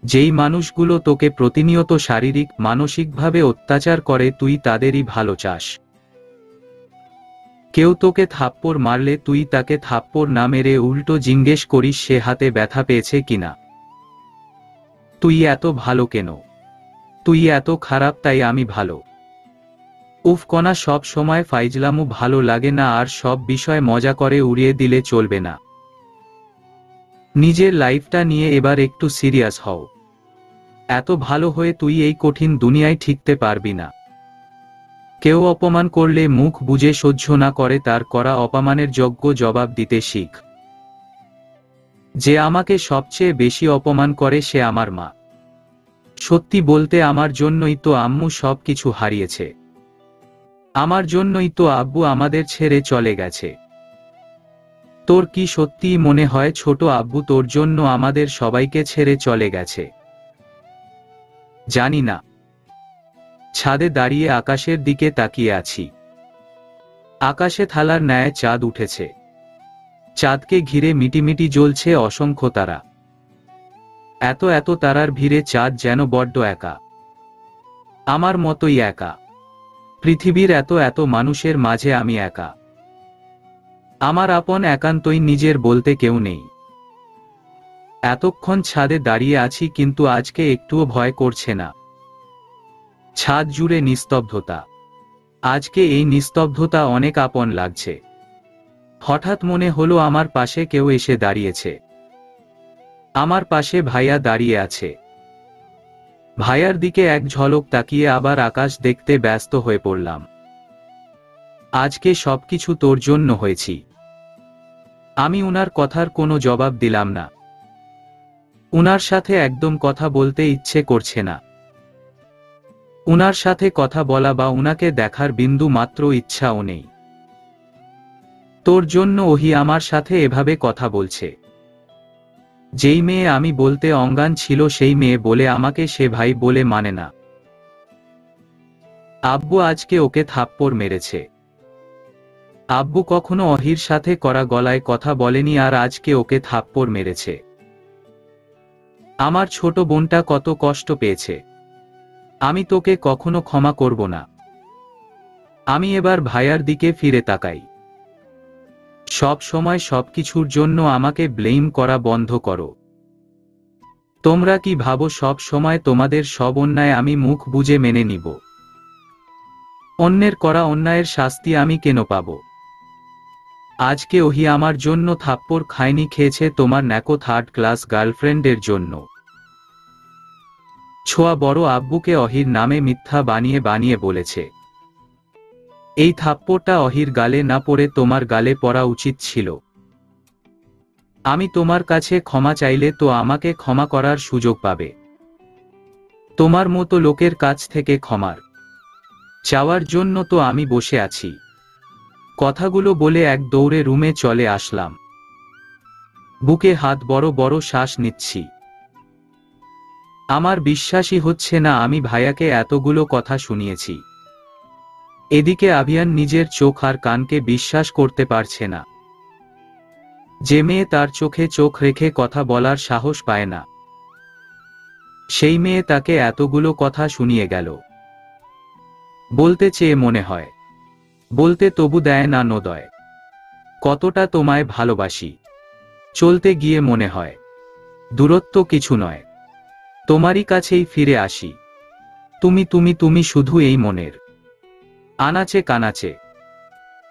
যেই মানুষগুলো তোকে প্রতিনিয়ত শারীরিক মানসিকভাবে অত্যাচার করে তুই তাদেরই ভালো চাস। কেউ তোকে থাপ্পড় মারলে তুই তাকে থাপ্পড় না মেরে উল্টো জিজ্ঞেস করিস সে হাতে ব্যথা পেয়েছে কিনা। তুই এত ভালো কেন? তুই এত খারাপ তাই আমি ভালো? উফ কণা, সব সময় ফাইজলামু ভালো লাগে না, আর সব বিষয় মজা করে উড়িয়ে দিলে চলবে না। নিজের লাইফটা নিয়ে এবার একটু সিরিয়াস হও। এত ভালো হয়ে তুই এই কঠিন দুনিয়ায় ঠিকতে পারবি না। কেউ অপমান করলে মুখ বুজে সহ্য না করে তার করা অপমানের যোগ্য জবাব দিতে শিখ। যে আমাকে সবচেয়ে বেশি অপমান করে সে আমার মা। সত্যি বলতে আমার জন্যই তো আম্মু সব কিছু হারিয়েছে। আমার জন্যই তো আব্বু আমাদের ছেড়ে চলে গেছে। তোর কি সত্যিই মনে হয় ছোট আব্বু তোর জন্য আমাদের সবাইকে ছেড়ে চলে গেছে? জানি না। ছাদে দাঁড়িয়ে আকাশের দিকে তাকিয়ে আছি। আকাশে থালার ন্যায় চাঁদ উঠেছে। চাঁদকে ঘিরে মিটিমিটি জ্বলছে অসংখ্য তারা। এত এত তারার ভিড়ে চাঁদ যেন বড্ড একা। আমার মতোই একা। পৃথিবীর এত এত মানুষের মাঝে আমি একা। আমার আপন একান্তই নিজের বলতে কেউ নেই। এতক্ষণ ছাদে দাঁড়িয়ে আছি কিন্তু আজকে একটুও ভয় করছে না। ছাদ জুড়ে নিস্তব্ধতা। আজকে এই নিস্তব্ধতা অনেক আপন লাগছে। হঠাৎ মনে হলো আমার পাশে কেউ এসে দাঁড়িয়েছে। আমার পাশে ভাইয়া দাঁড়িয়ে আছে। ভাইয়ার দিকে এক ঝলক তাকিয়ে আবার আকাশ দেখতে ব্যস্ত হয়ে পড়লাম। আজকে সবকিছু তোর জন্য হয়েছি। আমি উনার কথার কোনো জবাব দিলাম না। উনার সাথে একদম কথা বলতে ইচ্ছে করছে না। উনার সাথে কথা বলা বা উনাকে দেখার বিন্দু মাত্র ইচ্ছাও নেই। তোর জন্য ওহি আমার সাথে এভাবে কথা বলছে। যেই মেয়ে আমি বলতে অজ্ঞান ছিল সেই মেয়ে বলে আমাকে সে ভাই বলে মানে না। আব্বু আজকে ওকে থাপ্পড় মেরেছে। আব্বু কখনো অহির সাথে করা গলায় কথা বলেনি আর আজকে ওকে থাপ্পড় মেরেছে। আমার ছোট বোনটা কত কষ্ট পেয়েছে। আমি তোকে কখনো ক্ষমা করব না। আমি এবার ভাইয়ার দিকে ফিরে তাকাই। সব সময় সবকিছুর জন্য আমাকে ব্লেম করা বন্ধ করো। তোমরা কি ভাবো সব সময় তোমাদের সব অন্যায় আমি মুখ বুজে মেনে নিব? অন্যের করা অন্যায়ের শাস্তি আমি কেন পাব? আজকে ওহি আমার জন্য থাপ্পড় খায়নি, খেয়েছে তোমার ন্যাকো থার্ড ক্লাস গার্লফ্রেন্ডের জন্য। ছোয়া বড় আব্বুকে অহির নামে মিথ্যা বানিয়ে বানিয়ে বলেছে। এই থাপ্পড়টা অহির গালে না পড়ে তোমার গালে পড়া উচিত ছিল। আমি তোমার কাছে ক্ষমা চাইলে তো আমাকে ক্ষমা করার সুযোগ পাবে। তোমার মতো লোকের কাছ থেকে ক্ষমার চাওয়ার জন্য তো আমি বসে আছি। কথাগুলো বলে এক দৌড়ে রুমে চলে আসলাম। বুকে হাত, বড় বড় শ্বাস নিচ্ছি। আমার বিশ্বাসই হচ্ছে না আমি ভাইয়াকে এতগুলো কথা শুনিয়েছি। এদিকে আভিয়ান নিজের চোখ আর কানকে বিশ্বাস করতে পারছে না। যে মেয়ে তার চোখে চোখ রেখে কথা বলার সাহস পায় না, সেই মেয়ে তাকে এতগুলো কথা শুনিয়ে গেল। বলতে চেয়ে মনে হয়, বলতে তবু দেয় না নোদয়। কতটা তোমায় ভালোবাসি। চলতে গিয়ে মনে হয় দূরত্ব কিছু নয়, তোমারই কাছেই ফিরে আসি। তুমি তুমি তুমি শুধু এই মনের আনাচে কানাচে।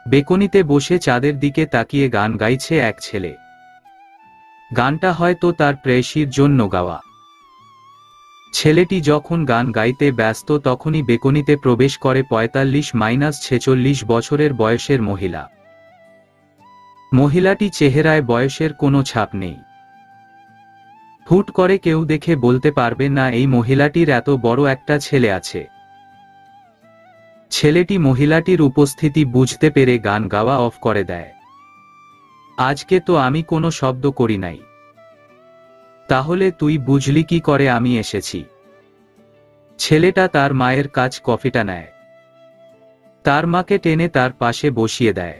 বেকনিতে বসে চাঁদের দিকে তাকিয়ে গান গাইছে এক ছেলে। গানটা হয়তো তার প্রেয়সীর জন্য গাওয়া। ছেলেটি যখন গান গাইতে ব্যস্ত তখনই বেকনিতে প্রবেশ করে 45-46 বছরের বয়সের মহিলা। মহিলাটি চেহারায় বয়সের কোনো ছাপ নেই। হুট করে কেউ দেখে বলতে পারবে না এই মহিলাটির এত বড় একটা ছেলে আছে। ছেলেটি মহিলাটির উপস্থিতি বুঝতে পেরে গান গাওয়া অফ করে দেয়। আজকে তো আমি কোনো শব্দ করি নাই। তাহলে তুই বুঝলি কি করে আমি এসেছি? ছেলেটা তার মায়ের কাছ কফিটা নেয়, তার মাকে টেনে তার পাশে বসিয়ে দেয়,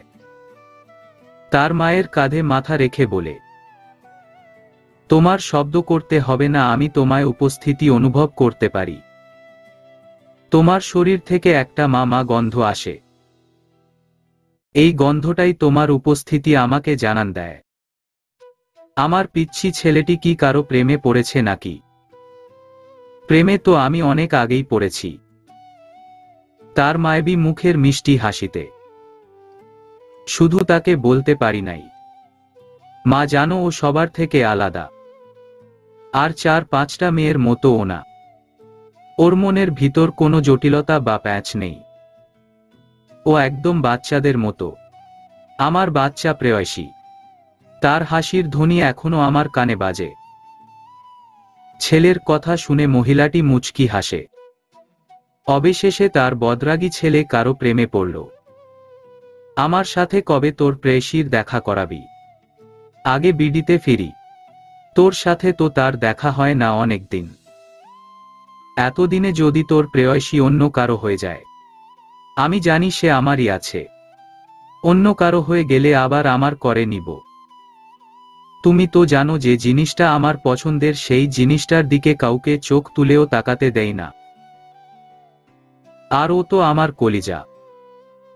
তার মায়ের কাঁধে মাথা রেখে বলে, তোমার শব্দ করতে হবে না, আমি তোমায় উপস্থিতি অনুভব করতে পারি। তোমার শরীর থেকে একটা মা গন্ধ আসে। এই গন্ধটাই তোমার উপস্থিতি আমাকে জানান দেয়। আমার পিচ্ছি ছেলেটি কি কারো প্রেমে পড়েছে নাকি? প্রেমে তো আমি অনেক আগেই পড়েছি। তার মায়াবী মুখের মিষ্টি হাসিতে। শুধু তাকে বলতে পারি নাই, মা জানো ও সবার থেকে আলাদা। আর 4-5টা মেয়ের মতো ও না। ওর মনের ভিতর কোনো জটিলতা বা প্যাঁচ নেই। ও একদম বাচ্চাদের মতো। আমার বাচ্চা প্রেয়সী। তার হাসির ধ্বনি এখনো আমার কানে বাজে। ছেলের কথা শুনে মহিলাটি মুচকি হাসে। অবশেষে তার বদরাগী ছেলে কারো প্রেমে পড়ল। আমার সাথে কবে তোর প্রেয়সীর দেখা করাবি? আগে বিডিতে ফিরি। তোর সাথে তো তার দেখা হয় না অনেক দিন। এতদিনে যদি তোর প্রেয়সী অন্য কারো হয়ে যায়, আমি জানি সে আমারই আছে। অন্য কারো হয়ে গেলে আবার আমার করে নিব। তুমি তো জানো যে জিনিসটা আমার পছন্দের, সেই জিনিসটার দিকে কাউকে চোখ তুলেও তাকাতে দেয় না। আর ও তো আমার কলিজা।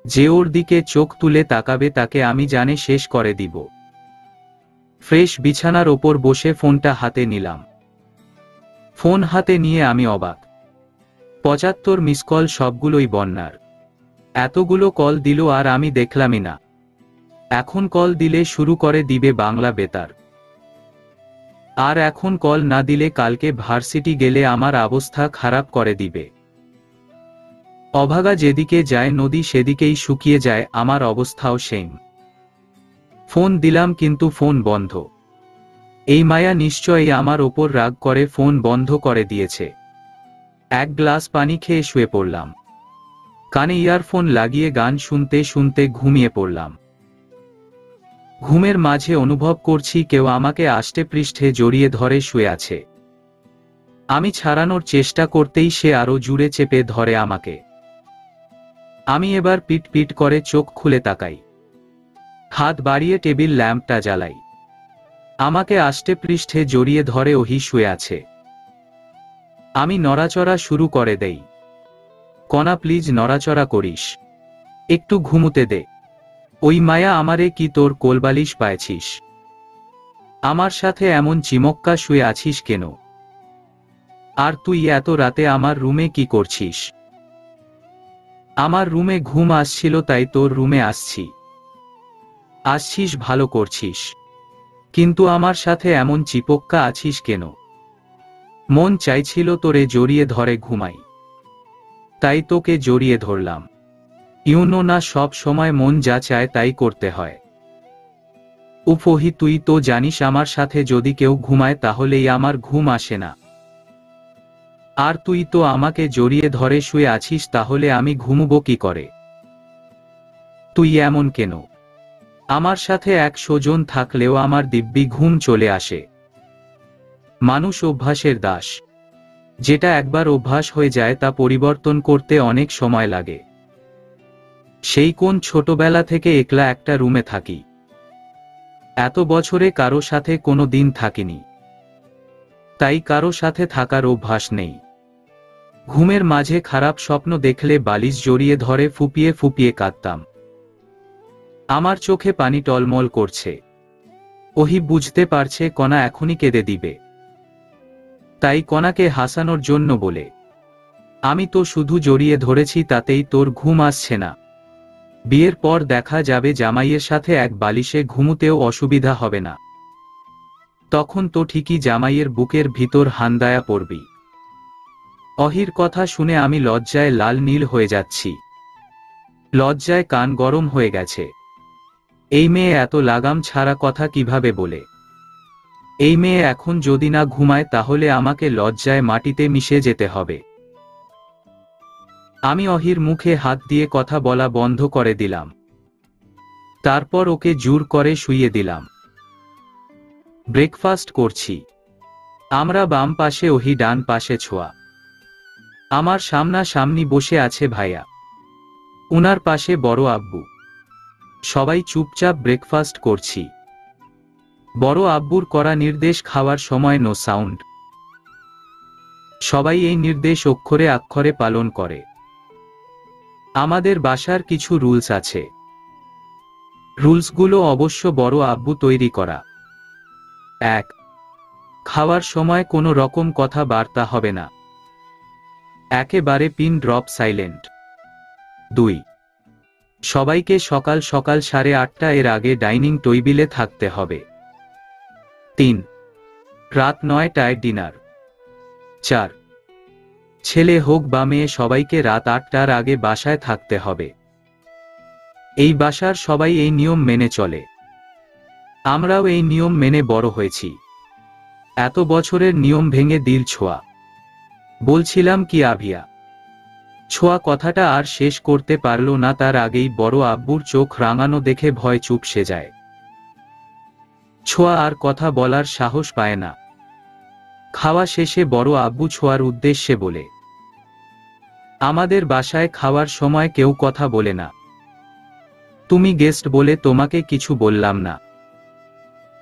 যে ওর দিকে চোখ তুলে তাকাবে তাকে আমি জানে শেষ করে দিব। ফ্রেশ বিছানার ওপর বসে ফোনটা হাতে নিলাম। ফোন হাতে নিয়ে আমি অবাক। 75 মিস কল, সবগুলোই বন্যার। এতগুলো কল দিল আর আমি দেখলামই না। এখন কল দিলে শুরু করে দিবে বাংলা বেতার। আর এখন কল না দিলে কালকে ভার্সিটি গেলে আমার অবস্থা খারাপ করে দিবে। অভাগা যেদিকে যায় নদী সেদিকেই শুকিয়ে যায়, আমার অবস্থাও সেম। ফোন দিলাম কিন্তু ফোন বন্ধ। এই মায়া নিশ্চয়ই আমার ওপর রাগ করে ফোন বন্ধ করে দিয়েছে। এক গ্লাস পানি খেয়ে শুয়ে পড়লাম। কানে ইয়ারফোন লাগিয়ে গান শুনতে শুনতে ঘুমিয়ে পড়লাম। ঘুমের মাঝে অনুভব করছি কেউ আমাকে আষ্টে পৃষ্ঠে জড়িয়ে ধরে শুয়ে আছে। আমি ছাড়ানোর চেষ্টা করতেই সে আরো জুড়ে চেপে ধরে আমাকে। আমি এবার পিট পিট করে চোখ খুলে তাকাই। হাত বাড়িয়ে টেবিল ল্যাম্পটা জ্বালাই। আমাকে আষ্টে পৃষ্ঠে জড়িয়ে ধরে ওহি শুয়ে আছে। আমি নড়াচড়া শুরু করে দেই। কণা প্লিজ নড়াচড়া করিস, একটু ঘুমুতে দে। ওই মায়া আমারে কি তোর কোলবালিশ পাইছিস? আমার সাথে এমন চিমক্কা শুয়ে আছিস কেন? আর তুই এত রাতে আমার রুমে কি করছিস? আমার রুমে ঘুম আসছিল তাই তোর রুমে আসছি। আসছিস, ভালো করছিস, কিন্তু আমার সাথে এমন চিপক্কা আছিস কেন? মন চাইছিল তোরে জড়িয়ে ধরে ঘুমাই, তাই তোকে জড়িয়ে ধরলাম। ইউনো না, সব সময় মন যা চায় তাই করতে হয়। উফহি, তুই তো জানিস আমার সাথে যদি কেউ ঘুমায় তাহলেই আমার ঘুম আসে না। আর তুই তো আমাকে জড়িয়ে ধরে শুয়ে আছিস, তাহলে আমি ঘুমবো কি করে? তুই এমন কেন? আমার সাথে 100 জন থাকলেও আমার দিব্যি ঘুম চলে আসে। মানুষ অভ্যাসের দাস, যেটা একবার অভ্যাস হয়ে যায় তা পরিবর্তন করতে অনেক সময় লাগে। সেই কোন ছোটবেলা থেকে একলা একটা রুমে থাকি, এত বছরে কারো সাথে কোনো দিন থাকিনি, তাই কারো সাথে থাকার অভ্যাস নেই। ঘুমের মাঝে খারাপ স্বপ্ন দেখলে বালিশ জড়িয়ে ধরে ফুপিয়ে ফুপিয়ে কাঁদতাম। আমার চোখে পানি টলমল করছে। ওহি বুঝতে পারছে কণা এখনই কেঁদে দিবে, তাই কণাকে হাসানোর জন্য বলে, আমি তো শুধু জড়িয়ে ধরেছি, তাতেই তোর ঘুম আসছে না। বিয়ের পর দেখা যাবে জামাইয়ের সাথে এক বালিশে ঘুমুতেও অসুবিধা হবে না। তখন তো ঠিকই জামাইয়ের বুকের ভিতর হান্দায়া পড়বি। অহির কথা শুনে আমি লজ্জায় লাল নীল হয়ে যাচ্ছি। লজ্জায় কান গরম হয়ে গেছে। এই মেয়ে এত লাগাম ছাড়া কথা কিভাবে বলে? এই মেয়ে এখন যদি না ঘুমায় তাহলে আমাকে লজ্জায় মাটিতে মিশে যেতে হবে। আমি অহির মুখে হাত দিয়ে কথা বলা বন্ধ করে দিলাম। তারপর ওকে জোর করে শুইয়ে দিলাম। ব্রেকফাস্ট করছি। আমরা বাম পাশে, ওহি ডান পাশে ছোঁয়া। আমার সামনাসামনি বসে আছে ভাইয়া, উনার পাশে বড় আব্বু। সবাই চুপচাপ ব্রেকফাস্ট করছি। বড় আব্বুর করা নির্দেশ, খাওয়ার সময় নো সাউন্ড। সবাই এই নির্দেশ অক্ষরে অক্ষরে পালন করে। আমাদের বাসার কিছু রুলস আছে। রুলসগুলো অবশ্য বড় আব্বু তৈরি করা। 1. খাওয়ার সময় কোনো রকম কথাবার্তা হবে না, একেবারে পিন ড্রপ সাইলেন্ট। 2. সবাইকে সকাল সকাল 8:30 এর আগে ডাইনিং টেবিলে থাকতে হবে। 3. রাত 9টায় ডিনার। 4. ছেলে হোক বা মেয়ে, সবাইকে রাত 8টার আগে বাসায় থাকতে হবে। এই বাসার সবাই এই নিয়ম মেনে চলে। আমরাও এই নিয়ম মেনে বড় হয়েছি। এত বছরের নিয়ম ভেঙে দিল ছোঁয়া। বলছিলাম কি আভিয়া? ছোঁয়া কথাটা আর শেষ করতে পারল না, তার আগেই বড় আব্বুর চোখ রাঙানো দেখে ভয় চুপসে যায়। ছোঁয়া আর কথা বলার সাহস পায় না। খাওয়া শেষে বড় আব্বু ছোঁয়ার উদ্দেশ্যে বলে, আমাদের বাসায় খাওয়ার সময় কেউ কথা বলে না। তুমি গেস্ট বলে তোমাকে কিছু বললাম না।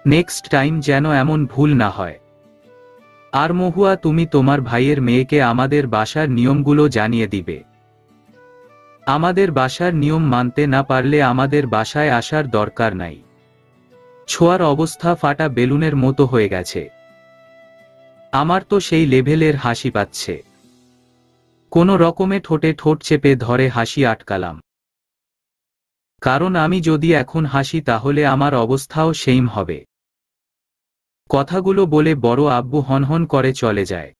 নেক্সট টাইম যেন এমন ভুল না হয়। আর মহুয়া, তুমি তোমার ভাইয়ের মেয়েকে আমাদের বাসার নিয়মগুলো জানিয়ে দিবে। আমাদের বাসার নিয়ম মানতে না পারলে আমাদের বাসায় আসার দরকার নাই। ছোঁয়ার অবস্থা ফাটা বেলুনের মতো হয়ে গেছে। আমার তো সেই লেভেলের হাসি পাচ্ছে। কোনো রকমে ঠোঁটে ঠোঁট চেপে ধরে হাসি আটকালাম, কারণ আমি যদি এখন হাসি তাহলে আমার অবস্থাও সেইম হবে। কথাগুলো বলে বড় আব্বু হনহন করে চলে যায়।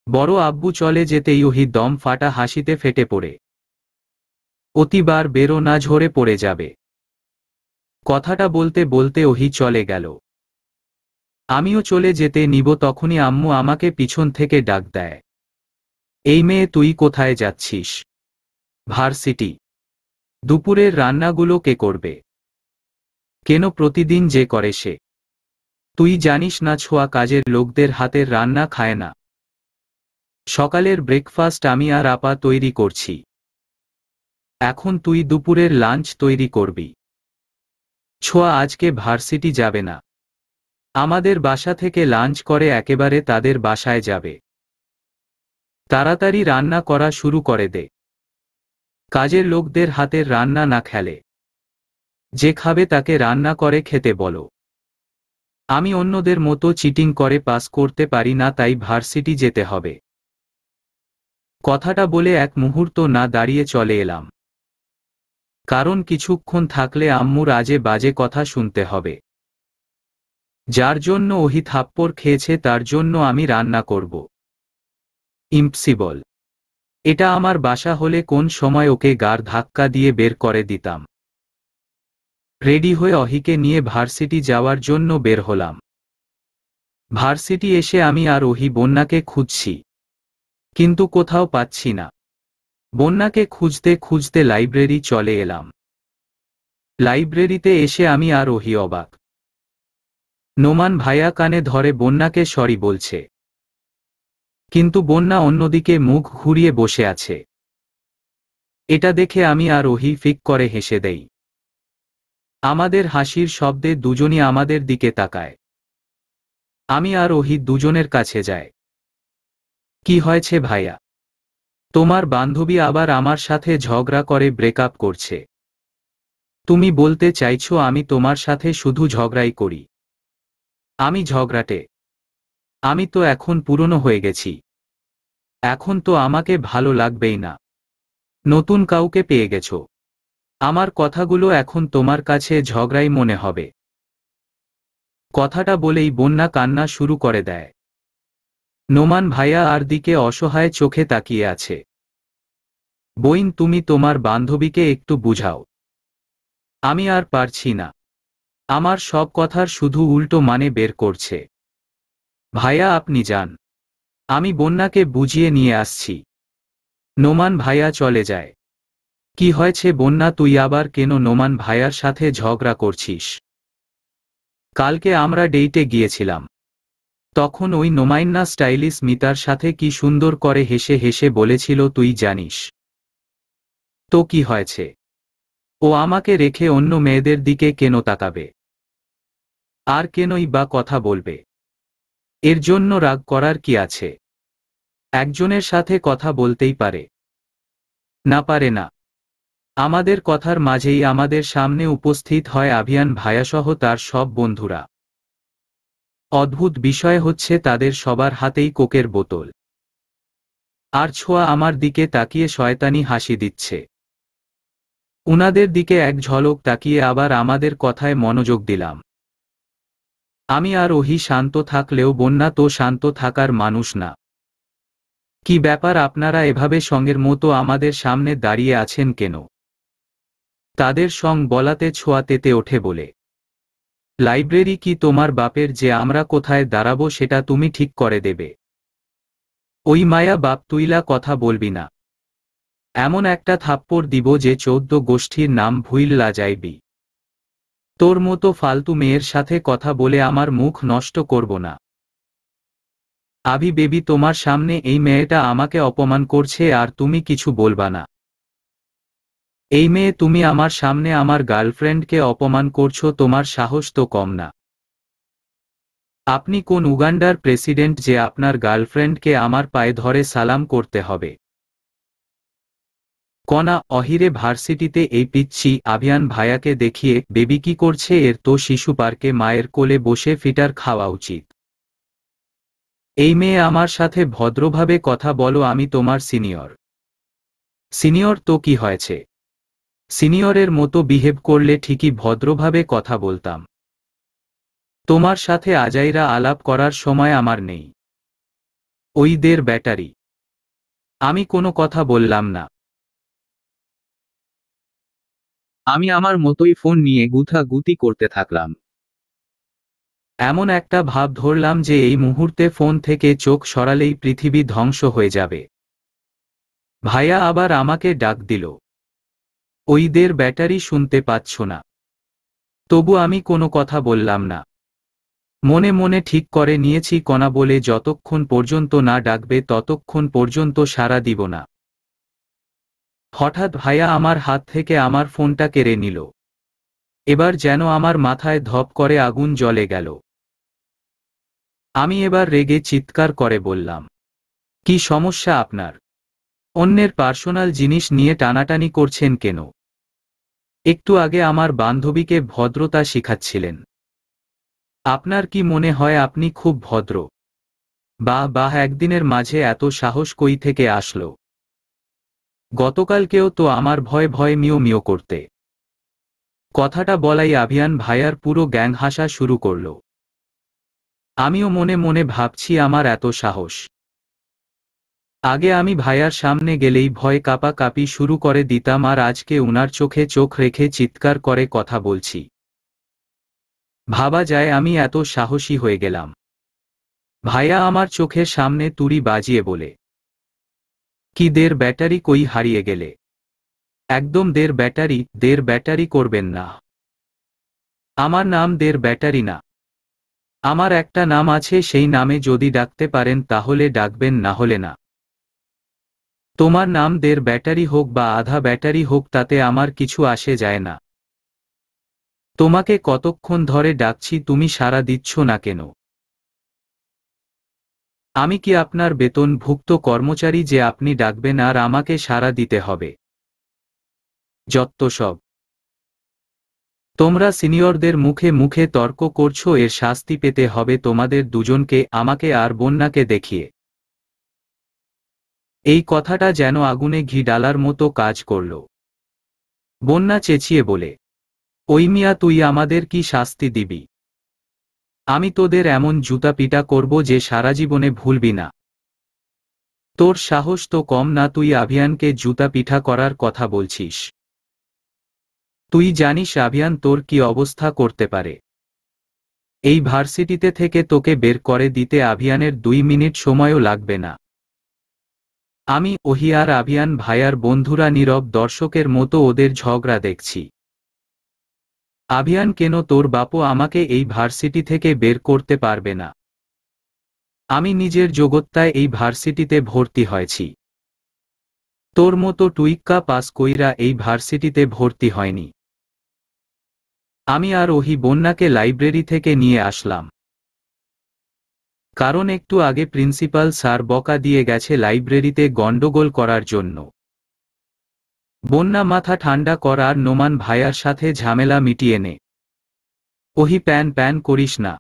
বড় আব্বু চলে যেতেই ওহি দম ফাটা হাসিতে ফেটে পড়ে। অতিবার বেরো না, ঝরে পড়ে যাবে। কথাটা বলতে বলতে ওহি চলে গেল। আমিও চলে যেতে নিব, তখনই আম্মু আমাকে পিছন থেকে ডাক দেয়, এই মেয়ে তুই কোথায় যাচ্ছিস? ভার্সিটি। দুপুরের রান্নাগুলো কে করবে? কেন প্রতিদিন যে করে সে? তুই জানিস না ছোঁয়া কাজের লোকদের হাতের রান্না খায় না। সকালের ব্রেকফাস্ট আমি আর আপা তৈরি করছি। এখন তুই দুপুরের লাঞ্চ তৈরি করবি। ছোঁয়া আজকে ভার্সিটি যাবে না। আমাদের বাসা থেকে লাঞ্চ করে একেবারে তাদের বাসায় যাবে। তাড়াতাড়ি রান্না করা শুরু করে দে। কাজের লোকদের হাতের রান্না না খেলে। যে খাবে তাকে রান্না করে খেতে বলো। আমি অন্যদের মতো চিটিং করে পাস করতে পারি না, তাই ভার্সিটি যেতে হবে। কথাটা বলে এক মুহূর্ত না দাঁড়িয়ে চলে এলাম, কারণ কিছুক্ষণ থাকলে আম্মুর আজে বাজে কথা শুনতে হবে। যার জন্য ওহি থাপ্পড় খেয়েছে তার জন্য আমি রান্না করব। ইম্পসিবল। এটা আমার বাসা হলে কোন সময় ওকে গাড় ধাক্কা দিয়ে বের করে দিতাম। রেডি হয়ে অহিকে নিয়ে ভার্সিটি যাওয়ার জন্য বের হলাম। ভার্সিটি এসে আমি আর ওহি বন্যাকে খুঁজছি, কিন্তু কোথাও পাচ্ছি না। বন্যাকে খুঁজতে খুঁজতে লাইব্রেরি চলে এলাম। লাইব্রেরিতে এসে আমি আর ওহি অবাক। নোমান ভাইয়া কানে ধরে বন্যাকে সরি বলছে, কিন্তু বন্যা অন্যদিকে মুখ ঘুরিয়ে বসে আছে। এটা দেখে আমি আর ওহি ফিক করে হেসে দেই। আমাদের হাসির শব্দে দুজনই আমাদের দিকে তাকায়। আমি আর ওহি দুজনের কাছে যায়। কি হয়েছে ভাইয়া? তোমার বান্ধবী আবার আমার সাথে ঝগড়া করে ব্রেকআপ করছে। তুমি বলতে চাইছো আমি তোমার সাথে শুধু ঝগড়াই করি? আমি ঝগড়াটে? আমি তো এখন পুরনো হয়ে গেছি। এখন তো আমাকে ভালো লাগবেই না। নতুন কাউকে পেয়ে গেছো। আমার কথাগুলো এখন তোমার কাছে ঝগড়াই মনে হবে। কথাটা বলেই বন্যা কান্না শুরু করে দেয়। নোমান ভাইয়া আর দিকে অসহায় চোখে তাকিয়ে আছে। বইন, তুমি তোমার বান্ধবীকে একটু বুঝাও। আমি আর পারছি না। আমার সব কথার শুধু উল্টো মানে বের করছে। ভাইয়া আপনি যান, আমি বন্যাকে বুঝিয়ে নিয়ে আসছি। নোমান ভাইয়া চলে যায়। কি হয়েছে বন্যা, তুই আবার কেন নোমান ভাইয়ার সাথে ঝগড়া করছিস? কালকে আমরা ডেইটে গিয়েছিলাম, তখন ওই নোমাইন্না স্টাইলিশ মিতার সাথে কি সুন্দর করে হেসে হেসে বলেছিল তুই জানিস। তো কি হয়েছে? ও আমাকে রেখে অন্য মেয়েদের দিকে কেন তাকাবে? আর কেনই বা কথা বলবে? এর জন্য রাগ করার কি আছে? একজনের সাথে কথা বলতেই পারে। না পারে না? আমাদের কথার মাঝেই আমাদের সামনে উপস্থিত হয় আভিয়ান ভাইয়াসহ তার সব বন্ধুরা। অদ্ভুত বিষয় হচ্ছে তাদের সবার হাতেই কোকের বোতল। আর ছোঁয়া আমার দিকে তাকিয়ে শয়তানি হাসি দিচ্ছে। উনাদের দিকে এক ঝলক তাকিয়ে আবার আমাদের কথায় মনোযোগ দিলাম। আমি আর ওহি শান্ত থাকলেও বন্যা তো শান্ত থাকার মানুষ না। কি ব্যাপার, আপনারা এভাবে সঙ্গের মতো আমাদের সামনে দাঁড়িয়ে আছেন কেন? তাদের সঙ্গ বলাতে ছোঁয়া তেতে ওঠে বলে, লাইব্রেরি কি তোমার বাপের যে আমরা কোথায় দাঁড়াবো সেটা তুমি ঠিক করে দেবে? ওই মায়া বাপ তুইলা কথা বলবি না। এমন একটা থাপ্পড় দিব যে 14 গোষ্ঠীর নাম ভুইল্লা যাইবি। তোর মতো ফালতু মেয়ের সাথে কথা বলে আমার মুখ নষ্ট করব না। আভি বেবি, তোমার সামনে এই মেয়েটা আমাকে অপমান করছে আর তুমি কিছু বলবা না? এই মেয়ে, তুমি আমার সামনে আমার গার্লফ্রেন্ডকে অপমান করছো, তোমার সাহস তো কম না। আপনি কোন উগান্ডার প্রেসিডেন্ট যে আপনার গার্লফ্রেন্ডকে আমার পায়ে ধরে সালাম করতে হবে? কনা অহিরে ভার্সিটিতে এই পিচ্ছি আভিয়ান ভাইয়াকে দেখিয়ে বেবি কি করছে, এর তো শিশু পার্কে মায়ের কোলে বসে ফিটার খাওয়া উচিত। এই মেয়ে, আমার সাথে ভদ্রভাবে কথা বলো, আমি তোমার সিনিয়র। সিনিয়র তো কি হয়েছে? সিনিয়রের মতো বিহেভ করলে ঠিকই ভদ্রভাবে কথা বলতাম। তোমার সাথে আজাইরা আলাপ করার সময় আমার নেই। ওইদের ব্যাটারি। আমি কোনো কথা বললাম না। আমি আমার মতোই ফোন নিয়ে গুতাগুতি করতে থাকলাম। এমন একটা ভাব ধরলাম যে এই মুহূর্তে ফোন থেকে চোখ সরালেই পৃথিবী ধ্বংস হয়ে যাবে। ভাইয়া আবার আমাকে ডাক দিল। ওইদের ব্যাটারি, শুনতে পাচ্ছ না? তবু আমি কোনো কথা বললাম না। মনে মনে ঠিক করে নিয়েছি কণা বলে যতক্ষণ পর্যন্ত না ডাকবে ততক্ষণ পর্যন্ত সাড়া দিব না। হঠাৎ ভাইয়া আমার হাত থেকে আমার ফোনটা কেড়ে নিল। এবার যেন আমার মাথায় ধপ করে আগুন জ্বলে গেল। আমি এবার রেগে চিৎকার করে বললাম, কি সমস্যা আপনার? অন্যের পার্সোনাল জিনিস নিয়ে টানাটানি করছেন কেন? একটু আগে আমার বান্ধবীকে ভদ্রতা শিখাচ্ছিলেন। আপনার কি মনে হয় আপনি খুব ভদ্র? বাহ বাহ, একদিনের মাঝে এত সাহস কই থেকে আসলো? গতকালকেও তো আমার ভয়ে ভয়ে মিও মিও করতে। কথাটা বলাই আভিয়ান ভাইয়ার পুরো গ্যাং হাসা শুরু করল। আমিও মনে মনে ভাবছি আমার এত সাহস। আগে আমি ভাইয়ার সামনে গেলেই ভয় কাঁপাকাঁপি শুরু করে দিতাম, আর আজকে উনার চোখে চোখ রেখে চিৎকার করে কথা বলছি। ভাবা যায় আমি এত সাহসী হয়ে গেলাম। ভাইয়া আমার চোখের সামনে তুড়ি বাজিয়ে বলে, কি দের ব্যাটারি কই হারিয়ে গেলে? একদম দের ব্যাটারি করবেন না। আমার নাম দের ব্যাটারি না। আমার একটা নাম আছে, সেই নামে যদি ডাকতে পারেন তাহলে ডাকবেন, না হলে না। তোমার নাম দের ব্যাটারি হোক বা আধা ব্যাটারি হোক, তাতে আমার কিছু আসে যায় না। তোমাকে কতক্ষণ ধরে ডাকছি, তুমি সাড়া দিচ্ছ না কেন? আমি কি আপনার বেতনভুক্ত কর্মচারী যে আপনি ডাকবেন আর আমাকে সাড়া দিতে হবে? যত্ত সব। তোমরা সিনিয়রদের মুখে মুখে তর্ক করছো, এর শাস্তি পেতে হবে তোমাদের দুজনকে, আমাকে আর বন্যাকে দেখিয়ে। এই কথাটা যেন আগুনে ঘি ডালার মতো কাজ করল। বন্যা চেঁচিয়ে বলে, ওই মিয়া, তুই আমাদের কি শাস্তি দিবি? আমি তোদের এমন জুতা পিটা করব যে সারা জীবনে ভুলবি না। তোর সাহস তো কম না, তুই আভিয়ানকে জুতা পিঠা করার কথা বলছিস? তুই জানিস আভিয়ান তোর কি অবস্থা করতে পারে? এই ভার্সিটিতে থেকে তোকে বের করে দিতে আভিয়ানের 2 মিনিট সময়ও লাগবে না। আমি, ওহি আর আভিয়ান ভাইয়ার বন্ধুরা নীরব দর্শকের মতো ওদের ঝগড়া দেখছি। আভিয়ান, কেন তোর বাপও আমাকে এই ভার্সিটি থেকে বের করতে পারবে না? আমি নিজের যোগ্যতায় এই ভার্সিটিতে ভর্তি হয়েছি। তোর মতো টুইক্কা পাস কইরা এই ভার্সিটিতে ভর্তি হয়নি। আমি আর ওহি বন্যাকে লাইব্রেরি থেকে নিয়ে আসলাম। কারণ একটু আগে প্রিন্সিপাল স্যার বকা দিয়ে গেছে লাইব্রেরিতে গন্ডগোল করার জন্য। বন্যা মাথা ঠান্ডা কর আর নোমান ভাইয়ার সাথে ঝামেলা মিটিয়ে নে। ওহি প্যান প্যান করিস না।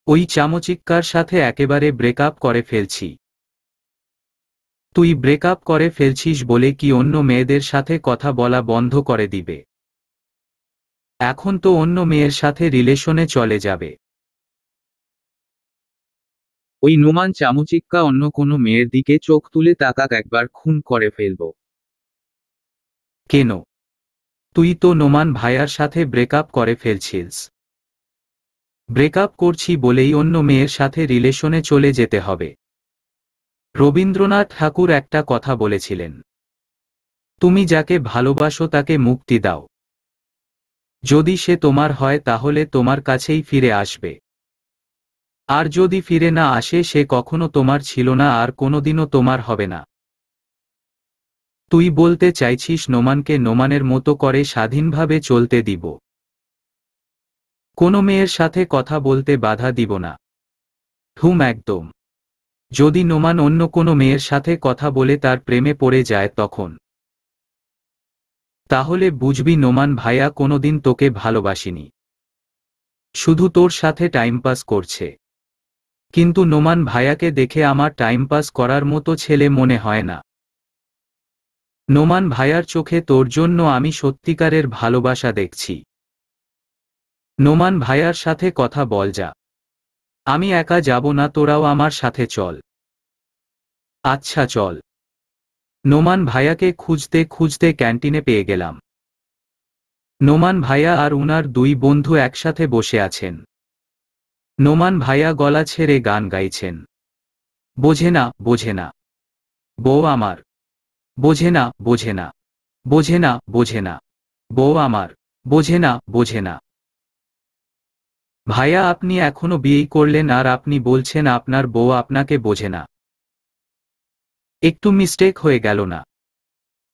ওই চামচিক্কার সাথে একেবারে ব্রেকআপ করে ফেলছি। তুই ব্রেকআপ করে ফেলছিস বলে কি অন্য মেয়েদের সাথে কথা বলা বন্ধ করে দিবে? এখন তো অন্য মেয়ের সাথে রিলেশনে চলে যাবে। ওই নোমান চামচিক্কা অন্য কোনো মেয়ের দিকে চোখ তুলে তাকাক, একবার খুন করে ফেলব। কেন? তুই তো নোমান ভাইয়ার সাথে ব্রেকআপ করে ফেলছিস। ব্রেকআপ করছি বলেই অন্য মেয়ের সাথে রিলেশনে চলে যেতে হবে? রবীন্দ্রনাথ ঠাকুর একটা কথা বলেছিলেন, তুমি যাকে ভালোবাসো তাকে মুক্তি দাও। যদি সে তোমার হয় তাহলে তোমার কাছেই ফিরে আসবে। আর যদি ফিরে না আসে, সে কখনো তোমার ছিল না আর কোনোদিনও তোমার হবে না। তুই বলতে চাইছিস নোমানকে নোমানের মতো করে স্বাধীনভাবে চলতে দিব? কোনো মেয়ের সাথে কথা বলতে বাধা দিব না। একদম। যদি নোমান অন্য কোনো মেয়ের সাথে কথা বলে তার প্রেমে পড়ে যায় তখন? তাহলে বুঝবি নোমান ভাইয়া কোনোদিন তোকে ভালোবাসিনি, শুধু তোর সাথে টাইম পাস করছে। কিন্তু নোমান ভাইয়াকে দেখে আমার টাইম পাস করার মতো ছেলে মনে হয় না। নোমান ভাইয়ার চোখে তোর জন্য আমি সত্যিকারের ভালোবাসা দেখছি। নোমান ভাইয়ার সাথে কথা বল যা। আমি একা যাব না, তোরাও আমার সাথে চল। আচ্ছা চল। নোমান ভাইয়াকে খুঁজতে খুঁজতে ক্যান্টিনে পেয়ে গেলাম। নোমান ভাইয়া আর উনার 2 বন্ধু একসাথে বসে আছেন। নোমান ভাইয়া গলা ছেড়ে গান গাইছেন। বোঝে না, বোঝে না, বউ আমার। বোঝে না, বোঝে না, বোঝে না, বোঝে না, বউ আমার। বোঝে না, বোঝে না। ভাইয়া, আপনি এখনো বিয়েই করলেন আর আপনি বলছেন আপনার বউ আপনাকে বোঝে না? একটু মিস্টেক হয়ে গেল না?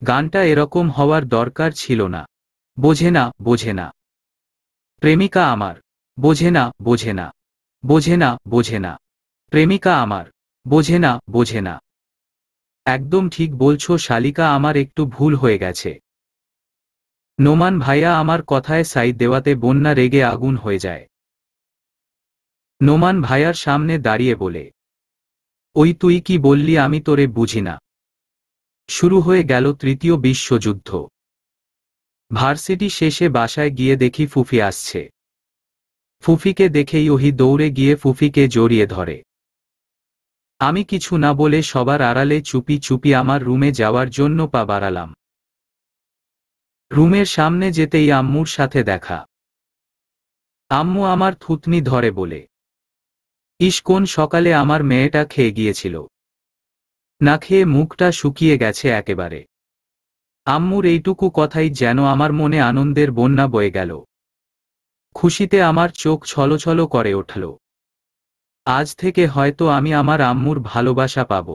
গানটা এরকম হওয়ার দরকার ছিল না। বোঝে না, বোঝে না। প্রেমিকা আমার। বোঝে না, বোঝে না, বোঝে না, বোঝে না। প্রেমিকা আমার। বোঝে না, বোঝে না। একদম ঠিক বলছো শালিকা, আমার একটু ভুল হয়ে গেছে। নোমান ভাইয়া আমার কথায় সাইড দেওয়াতে বন্যা রেগে আগুন হয়ে যায়। নোমান ভাইয়ার সামনে দাঁড়িয়ে বলে, ওই তুই কি বললি? আমি তোরে বুঝি না। শুরু হয়ে গেল তৃতীয় বিশ্বযুদ্ধ। ভার্সিটি শেষে বাসায় গিয়ে দেখি ফুফি আসছে। ফুফিকে দেখেই ওহি দৌড়ে গিয়ে ফুফিকে জড়িয়ে ধরে। আমি কিছু না বলে সবার আড়ালে চুপি চুপি আমার রুমে যাওয়ার জন্য পা বাড়ালাম। রুমের সামনে যেতেই আম্মুর সাথে দেখা। আম্মু আমার থুতনি ধরে বলে, ইস, কোন সকালে আমার মেয়েটা খেয়ে গিয়েছিল, না খেয়ে মুখটা শুকিয়ে গেছে একেবারে। আম্মুর এইটুকু কথাই যেন আমার মনে আনন্দের বন্যা বয়ে গেল। খুশিতে আমার চোখ ছলছল করে উঠল। আজ থেকে হয়তো আমি আমার আম্মুর ভালোবাসা পাব।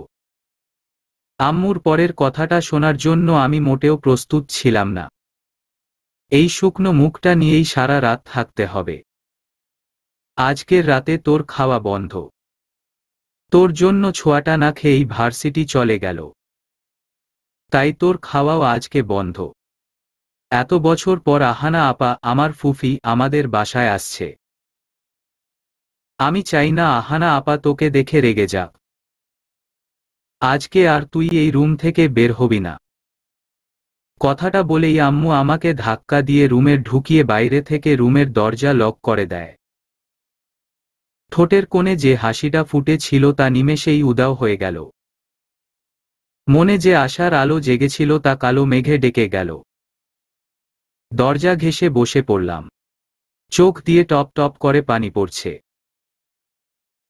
আম্মুর পরের কথাটা শোনার জন্য আমি মোটেও প্রস্তুত ছিলাম না। এই শুকনো মুখটা নিয়েই সারা রাত থাকতে হবে। আজকের রাতে তোর খাওয়া বন্ধ। তোর জন্য ছোঁয়াটা না খেয়েই ভার্সিটি চলে গেল, তাই তোর খাওয়াও আজকে বন্ধ। এত বছর পর আহানা আপা, আমার ফুফি, আমাদের বাসায় আসছে। আমি চাই না আহানা আপা তোকে দেখে রেগে যাক। আজকে আর তুই এই রুম থেকে বের হবি না। কথাটা বলেই আম্মু আমাকে ধাক্কা দিয়ে রুমে ঢুকিয়ে বাইরে থেকে রুমের দরজা লক করে দেয়। ঠোঁটের কোণে যে হাসিটা ফুটেছিল তা নিমেষেই উধাও হয়ে গেল। মনে যে আশার আলো জেগেছিল তা কালো মেঘে ডেকে গেল। দরজা ঘেঁষে বসে পড়লাম। চোখ দিয়ে টপ টপ করে পানি পড়ছে।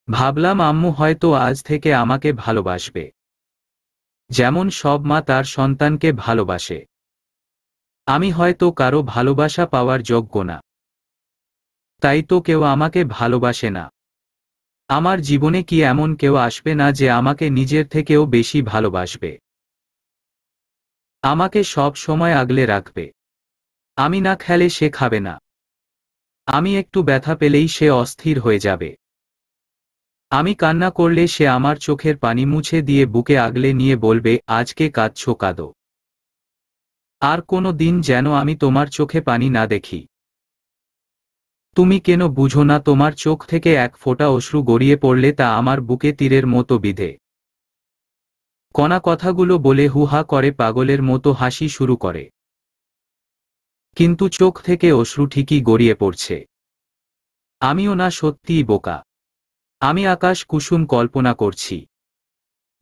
ভাবলাম আম্মু হয়তো আজ থেকে আমাকে ভালোবাসবে, যেমন সব মা তার সন্তানকে ভালোবাসে। আমি হয়তো কারো ভালোবাসা পাওয়ার যোগ্য না, তাই তো কেউ আমাকে ভালোবাসে না। আমার জীবনে কি এমন কেউ আসবে না যে আমাকে নিজের থেকেও বেশি ভালোবাসবে, আমাকে সব সময় আগলে রাখবে। আমি না খেলে সে খাবে না, আমি একটু ব্যথা পেলেই সে অস্থির হয়ে যাবে। আমি কান্না করলে সে আমার চোখের পানি মুছে দিয়ে বুকে আগলে নিয়ে বলবে, আজকে কাঁদছো কাঁদো, আর কোনো দিন যেন আমি তোমার চোখে পানি না দেখি। তুমি কেন বুঝো না, তোমার চোখ থেকে এক ফোঁটা অশ্রু গড়িয়ে পড়লে তা আমার বুকে তীরের মতো বিঁধে। কণা কথাগুলো বলে হুহা করে পাগলের মতো হাসি শুরু করে, কিন্তু চোখ থেকে অশ্রু ঠিকই গড়িয়ে পড়ছে। আমিও না সত্যিই বোকা। আমি আকাশ কুসুম কল্পনা করছি,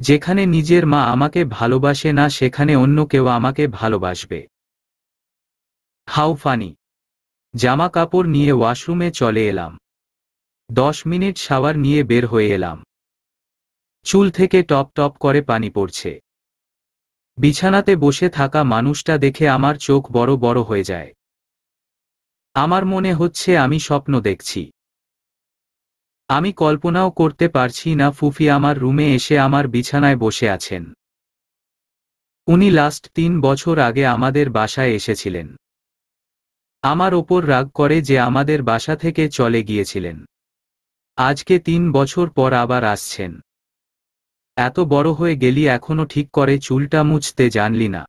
যেখানে নিজের মা আমাকে ভালোবাসে না সেখানে অন্য কেউ আমাকে ভালোবাসবে। How funny. জামা কাপড় নিয়ে ওয়াশরুমে চলে এলাম। 10 মিনিট শাওয়ার নিয়ে বের হয়ে এলাম। চুল থেকে টপ টপ করে পানি পড়ছে। বিছানাতে বসে থাকা মানুষটা দেখে আমার চোখ বড় বড় হয়ে যায়। আমার মনে হচ্ছে আমি স্বপ্ন দেখছি। আমি কল্পনাও করতে পারছি না ফুফি আমার রুমে এসে আমার বিছানায় বসে আছেন। উনি লাস্ট 3 বছর আগে আমাদের বাসায় এসেছিলেন। আমার ওপর রাগ করে যে আমাদের বাসা থেকে চলে গিয়েছিলেন। আজকে 3 বছর পর আবার আসছেন। এত বড় হয়ে গেলি এখনো ঠিক করে চুলটা মুছতে জানলি না।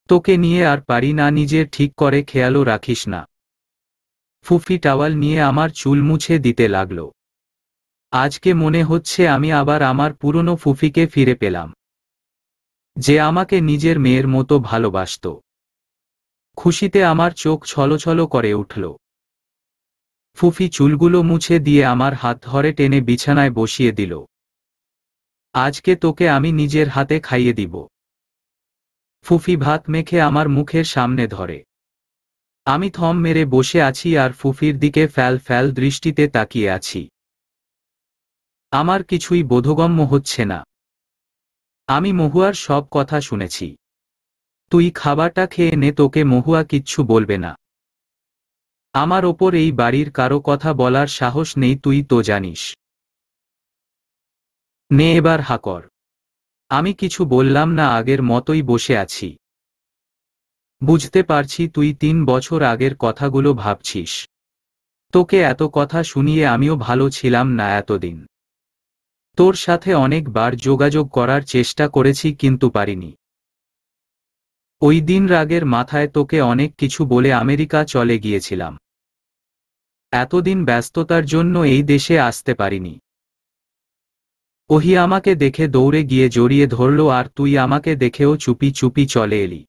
তোকে নিয়ে আর পারি না, নিজের ঠিক করে খেয়ালও রাখিস না। ফুফি টাওয়াল নিয়ে আমার চুল মুছে দিতে লাগলো। আজকে মনে হচ্ছে আমি আবার আমার পুরনো ফুফিকে ফিরে পেলাম, যে আমাকে নিজের মেয়ের মতো ভালোবাসত। খুশিতে আমার চোখ ছলছল করে উঠল। ফুফি চুলগুলো মুছে দিয়ে আমার হাত ধরে টেনে বিছানায় বসিয়ে দিল। আজকে তোকে আমি নিজের হাতে খাইয়ে দিব। ফুফি ভাত মেখে আমার মুখের সামনে ধরে। আমি থম মেরে বসে আছি আর ফুফির দিকে ফ্যাল ফ্যাল দৃষ্টিতে তাকিয়ে আছি। আমার কিছুই বোধগম্য হচ্ছে না। আমি মহুয়ার সব কথা শুনেছি। তুই খাবারটা খেয়ে নে, তোকে মহুয়া কিচ্ছু বলবে না। আমার ওপর এই বাড়ির কারো কথা বলার সাহস নেই, তুই তো জানিস। নে এবার হা কর। আমি কিছু বললাম না, আগের মতোই বসে আছি। বুঝতে পারছি তুই 3 বছর আগের কথাগুলো ভাবছিস। তোকে এত কথা শুনিয়ে আমিও ভালো ছিলাম না এতদিন। তোর সাথে অনেকবার যোগাযোগ করার চেষ্টা করেছি কিন্তু পারিনি। ওই দিন রাগের মাথায় তোকে অনেক কিছু বলে আমেরিকা চলে গিয়েছিলাম। এতদিন ব্যস্ততার জন্য এই দেশে আসতে পারিনি। ওহি আমাকে দেখে দৌড়ে গিয়ে জড়িয়ে ধরল, আর তুই আমাকে দেখেও চুপি চুপি চলে এলি।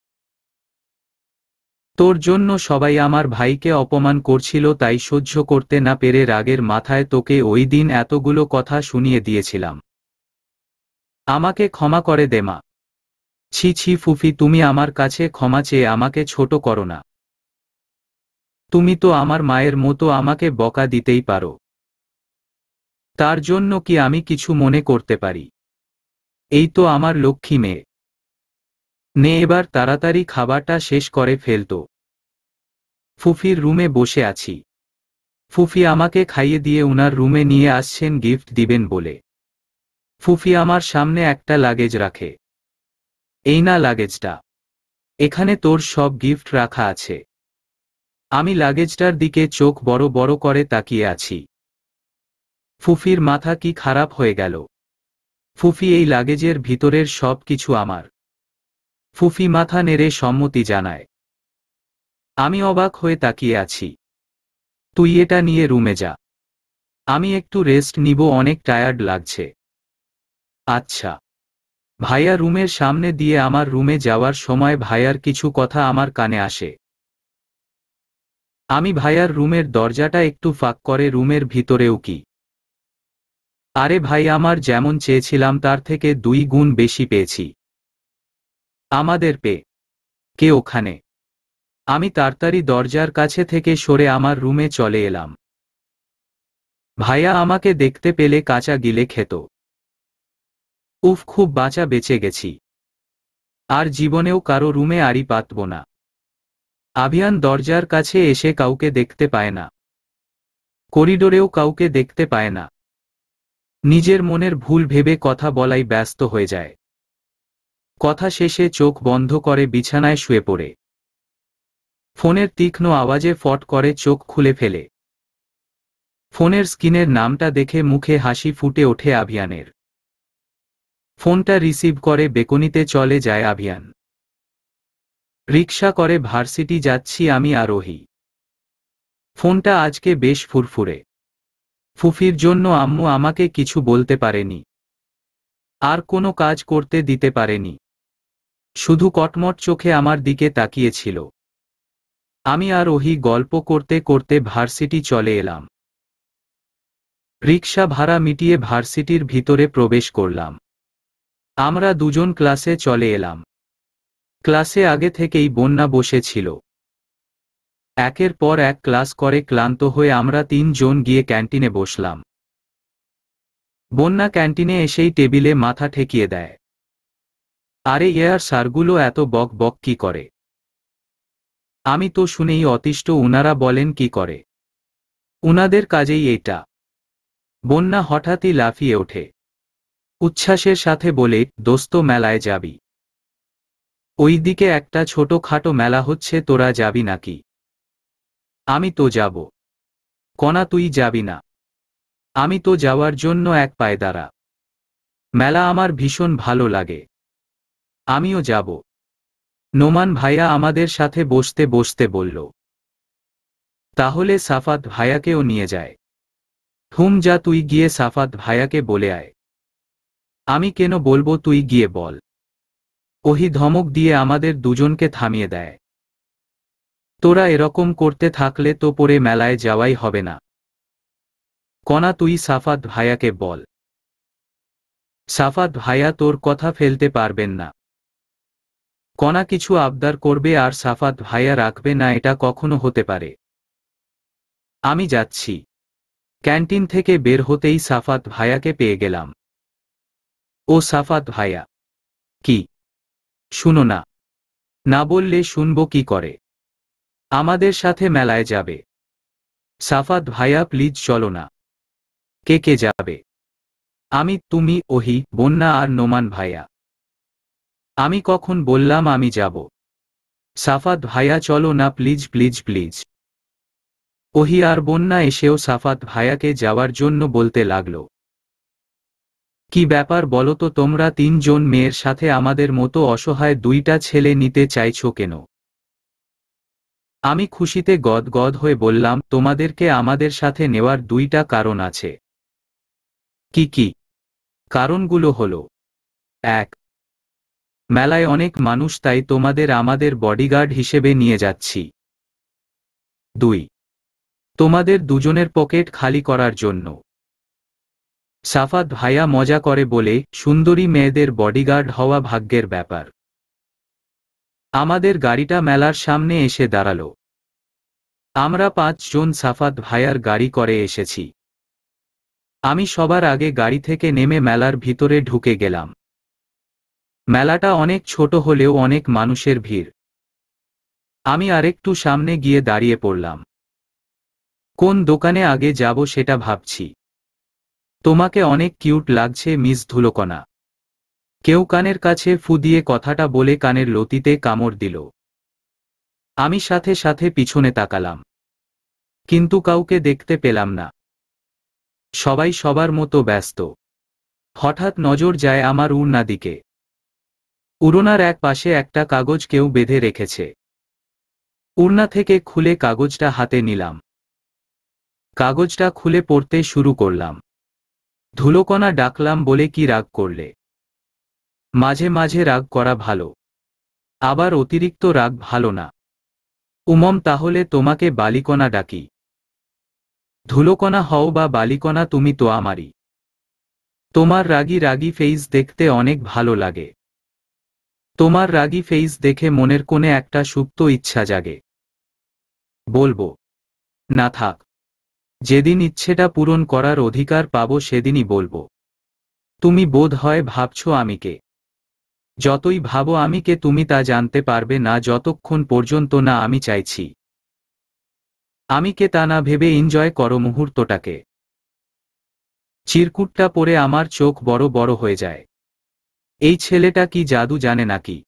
তোর জন্য সবাই আমার ভাইকে অপমান করছিল, তাই সহ্য করতে না পেরে রাগের মাথায় তোকে ওই দিন এতগুলো কথা শুনিয়ে দিয়েছিলাম। আমাকে ক্ষমা করে দে মা। ছি ছি ফুফি, তুমি আমার কাছে ক্ষমা চেয়ে আমাকে ছোট করো না। তুমি তো আমার মায়ের মতো, আমাকে বকা দিতেই পারো। তার জন্য কি আমি কিছু মনে করতে পারি? এই তো আমার লক্ষ্মী মেয়ে। নে এবার তাড়াতাড়ি খাবারটা শেষ করে ফেলতো। ফুফির রুমে বসে আছি। ফুফি আমাকে খাইয়ে দিয়ে উনার রুমে নিয়ে আসছেন গিফট দিবেন বলে। ফুফি আমার সামনে একটা লাগেজ রাখে। এই না লাগেজটা, এখানে তোর সব গিফট রাখা আছে। আমি লাগেজটার দিকে চোখ বড় বড় করে তাকিয়ে আছি। ফুফির মাথা কি খারাপ হয়ে গেল? ফুফি, এই লাগেজের ভিতরের সব কিছু আমার। ফুফি মাথা নেড়ে সম্মতি জানায়। আমি অবাক হয়ে তাকিয়ে আছি। তুই এটা নিয়ে রুমে যা, আমি একটু রেস্ট নিব, অনেক টায়ার্ড লাগছে। আচ্ছা। ভাইয়া রুমের সামনে দিয়ে আমার রুমে যাওয়ার সময় ভাইয়ার কিছু কথা আমার কানে আসে। আমি ভাইয়ার রুমের দরজাটা একটু ফাঁক করে রুমের ভিতরে উকি। আরে ভাই, আমার যেমন চেয়েছিলাম তার থেকে 2 গুণ বেশি পেয়েছি। আমাদের কে ওখানে? আমি তাড়াতাড়ি দরজার কাছে থেকে সরে আমার রুমে চলে এলাম। ভাইয়া আমাকে দেখতে পেলে কাঁচা গিলে খেত। উফ, খুব বাঁচা বেঁচে গেছি। আর জীবনেও কারো রুমে আড়ি পাতব না। আভিয়ান দরজার কাছে এসে কাউকে দেখতে পায় না, করিডোরেও কাউকে দেখতে পায় না। নিজের মনের ভুল ভেবে কথা বলাই ব্যস্ত হয়ে যায়। কথা শেষে চোখ বন্ধ করে বিছানায় শুয়ে পড়ে। ফোনের তীক্ষ্ণ আওয়াজে ফট করে চোখ খুলে ফেলে। ফোনের স্ক্রিনের নামটা দেখে মুখে হাসি ফুটে ওঠে আভিয়ানের। ফোনটা রিসিভ করে বেকনিতে চলে যায় আভিয়ান। রিকশা করে ভার্সিটি যাচ্ছি আমি আর ওহি। ফোনটা আজকে বেশ ফুরফুরে। ফুফির জন্য আম্মু আমাকে কিছু বলতে পারেনি, আর কোনো কাজ করতে দিতে পারেনি। শুধু কটমট চোখে আমার দিকে তাকিয়েছিল। আমি আর ওহি গল্প করতে করতে ভার্সিটি চলে এলাম। রিকশা ভাড়া মিটিয়ে ভার্সিটির ভিতরে প্রবেশ করলাম। আমরা দুজন ক্লাসে চলে এলাম। ক্লাসে আগে থেকেই বন্যা বসেছিল। একের পর এক ক্লাস করে ক্লান্ত হয়ে আমরা 3 জন গিয়ে ক্যান্টিনে বসলাম। বন্যা ক্যান্টিনে এসেই টেবিলে মাথা ঠেকিয়ে দেয়। আরে ইয়ার স্যারগুলো এত বক বক কি করে? আমি তো শুনেই অতিষ্ঠ, উনারা বলেন কি করে? উনাদের কাজেই এটা। বন্যা হঠাৎই লাফিয়ে ওঠে, উচ্ছ্বাসের সাথে বলে, দোস্ত মেলায় যাবি? ওই দিকে একটা ছোটখাটো মেলা হচ্ছে, তোরা যাবি নাকি? আমি তো যাব। কণা, তুই যাবি না? আমি তো যাওয়ার জন্য এক পায়ে দাঁড়া। মেলা আমার ভীষণ ভালো লাগে। আমিও যাব। নোমান ভাইয়া আমাদের সাথে বসতে বসতে বলল, তাহলে সাফাত ভাইয়াকেও নিয়ে যায়। হুম, যা, তুই গিয়ে সাফাত ভাইয়াকে বলে আয়। আমি কেন বলবো, তুই গিয়ে বল। ওহি ধমক দিয়ে আমাদের দুজনকে থামিয়ে দেয়। তোরা এরকম করতে থাকলে তো পরে মেলায় যাওয়াই হবে না। কণা, তুই সাফাত ভাইয়াকে বল। সাফাত ভাইয়া তোর কথা ফেলতে পারবেন না। কণা কিছু আবদার করবে আর সাফাত ভাইয়া রাখবে না, এটা কখনো হতে পারে? আমি যাচ্ছি। ক্যান্টিন থেকে বের হতেই সাফাত ভাইয়াকে পেয়ে গেলাম। ও সাফাত ভাইয়া। কি? শুনো না। না বললে শুনবো কি করে? আমাদের সাথে মেলায় যাবে। সাফাত ভাইয়া প্লিজ চলো না। কে কে যাবে? আমি, তুমি, ওহি, বন্যা আর নোমান ভাইয়া। আমি কখন বললাম আমি যাব? সাফাত ভাইয়া চলো না প্লিজ প্লিজ প্লিজ। ওহি আর বন্যা এসেও সাফাত ভাইয়াকে যাওয়ার জন্য বলতে লাগলো। কি ব্যাপার বলো তো, তোমরা 3 জন মেয়ের সাথে আমাদের মতো অসহায় 2টা ছেলে নিতে চাইছো কেন? আমি খুশিতে গদগদ হয়ে বললাম, তোমাদেরকে আমাদের সাথে নেওয়ার 2টা কারণ আছে। কি কি কারণগুলো হলো: 1. মেলায় অনেক মানুষ, তাই তোমাদের আমাদের বডিগার্ড হিসেবে নিয়ে যাচ্ছি। 2. তোমাদের দুজনের পকেট খালি করার জন্য। সাফাত ভাইয়া মজা করে বলে, সুন্দরী মেয়েদের বডিগার্ড হওয়া ভাগ্যের ব্যাপার। আমাদের গাড়িটা মেলার সামনে এসে দাঁড়ালো। আমরা 5 জন সাফাত ভাইয়ার গাড়ি করে এসেছি। আমি সবার আগে গাড়ি থেকে নেমে মেলার ভিতরে ঢুকে গেলাম। মেলাটা অনেক ছোট হলেও অনেক মানুষের ভিড়। আমি আরেকটু সামনে গিয়ে দাঁড়িয়ে পড়লাম। কোন দোকানে আগে যাব সেটা ভাবছি। তোমাকে অনেক কিউট লাগছে মিস ধুলোকণা। কেউ কানের কাছে ফু দিয়ে কথাটা বলে কানের লতিতে কামড় দিল। আমি সাথে সাথে পিছনে তাকালাম, কিন্তু কাউকে দেখতে পেলাম না। সবাই সবার মতো ব্যস্ত। হঠাৎ নজর যায় আমার উড়না দিকে। উড়নার এক পাশে একটা কাগজ কেউ বেঁধে রেখেছে। উড়না থেকে খুলে কাগজটা হাতে নিলাম। কাগজটা খুলে পড়তে শুরু করলাম। ধুলোকণা ডাকলাম বলে কি রাগ করলে? মাঝে মাঝে রাগ করা ভালো, আবার অতিরিক্ত রাগ ভালো না। তাহলে তোমাকে বালিকণা ডাকি। ধুলোকণা হও বা বালিকণা, তুমি তো আমারই। তোমার রাগী রাগী ফেইস দেখতে অনেক ভালো লাগে। তোমার রাগী ফেইস দেখে মনের কোণে একটা সুপ্ত ইচ্ছা জাগে। বলবো না, থাক। যেদিন ইচ্ছেটা পূরণ করার অধিকার পাবো সেদিনই বলবো। তুমি বোধ হয় ভাবছো আমি কে। যতই ভাবো আমি কে, তুমি তা জানতে পারবে না যতক্ষণ পর্যন্ত না আমি চাইছি। আমি কে তা না ভেবে এনজয় করো মুহূর্তটাকে। চিরকুটটা পরে আমার চোখ বড় বড় হয়ে যায়। এই ছেলেটা কি জাদু জানে নাকি?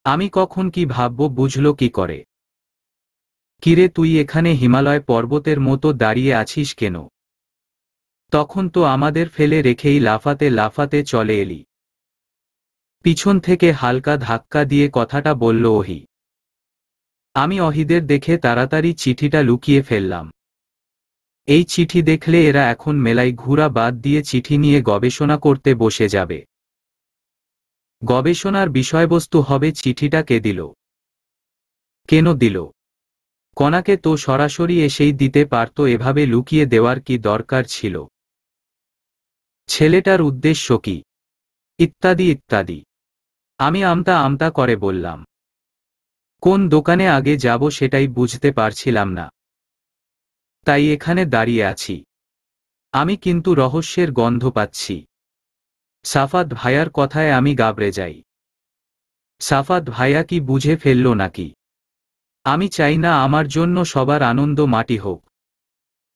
আমি কখন কি ভাববো বুঝলো কি করে? কিরে, তুই এখানে হিমালয় পর্বতের মতো দাঁড়িয়ে আছিস কেন? তখন তো আমাদের ফেলে রেখেই লাফাতে লাফাতে চলে এলি। পিছন থেকে হালকা ধাক্কা দিয়ে কথাটা বলল অহি। আমি অহিদের দেখে তাড়াতাড়ি চিঠিটা লুকিয়ে ফেললাম। এই চিঠি দেখলে এরা এখন মেলায় ঘুরা বাদ দিয়ে চিঠি নিয়ে গবেষণা করতে বসে যাবে। গবেষণার বিষয়বস্তু হবে চিঠিটা কে দিল, কেন দিল। কণাকে তো সরাসরি এসেই দিতে পারত, এভাবে লুকিয়ে দেওয়ার কি দরকার ছিল? ছেলেটার উদ্দেশ্য কি, ইত্যাদি ইত্যাদি। আমি আমতা আমতা করে বললাম। কোন দোকানে আগে যাব সেটাই বুঝতে পারছিলাম না, তাই এখানে দাঁড়িয়ে আছি। আমি কিন্তু রহস্যের গন্ধ পাচ্ছি। সাফাত ভাইয়ার কথায় আমি গাবড়ে যাই। সাফাত ভাইয়া কি বুঝে ফেলল নাকি? আমি চাই না আমার জন্য সবার আনন্দ মাটি হোক।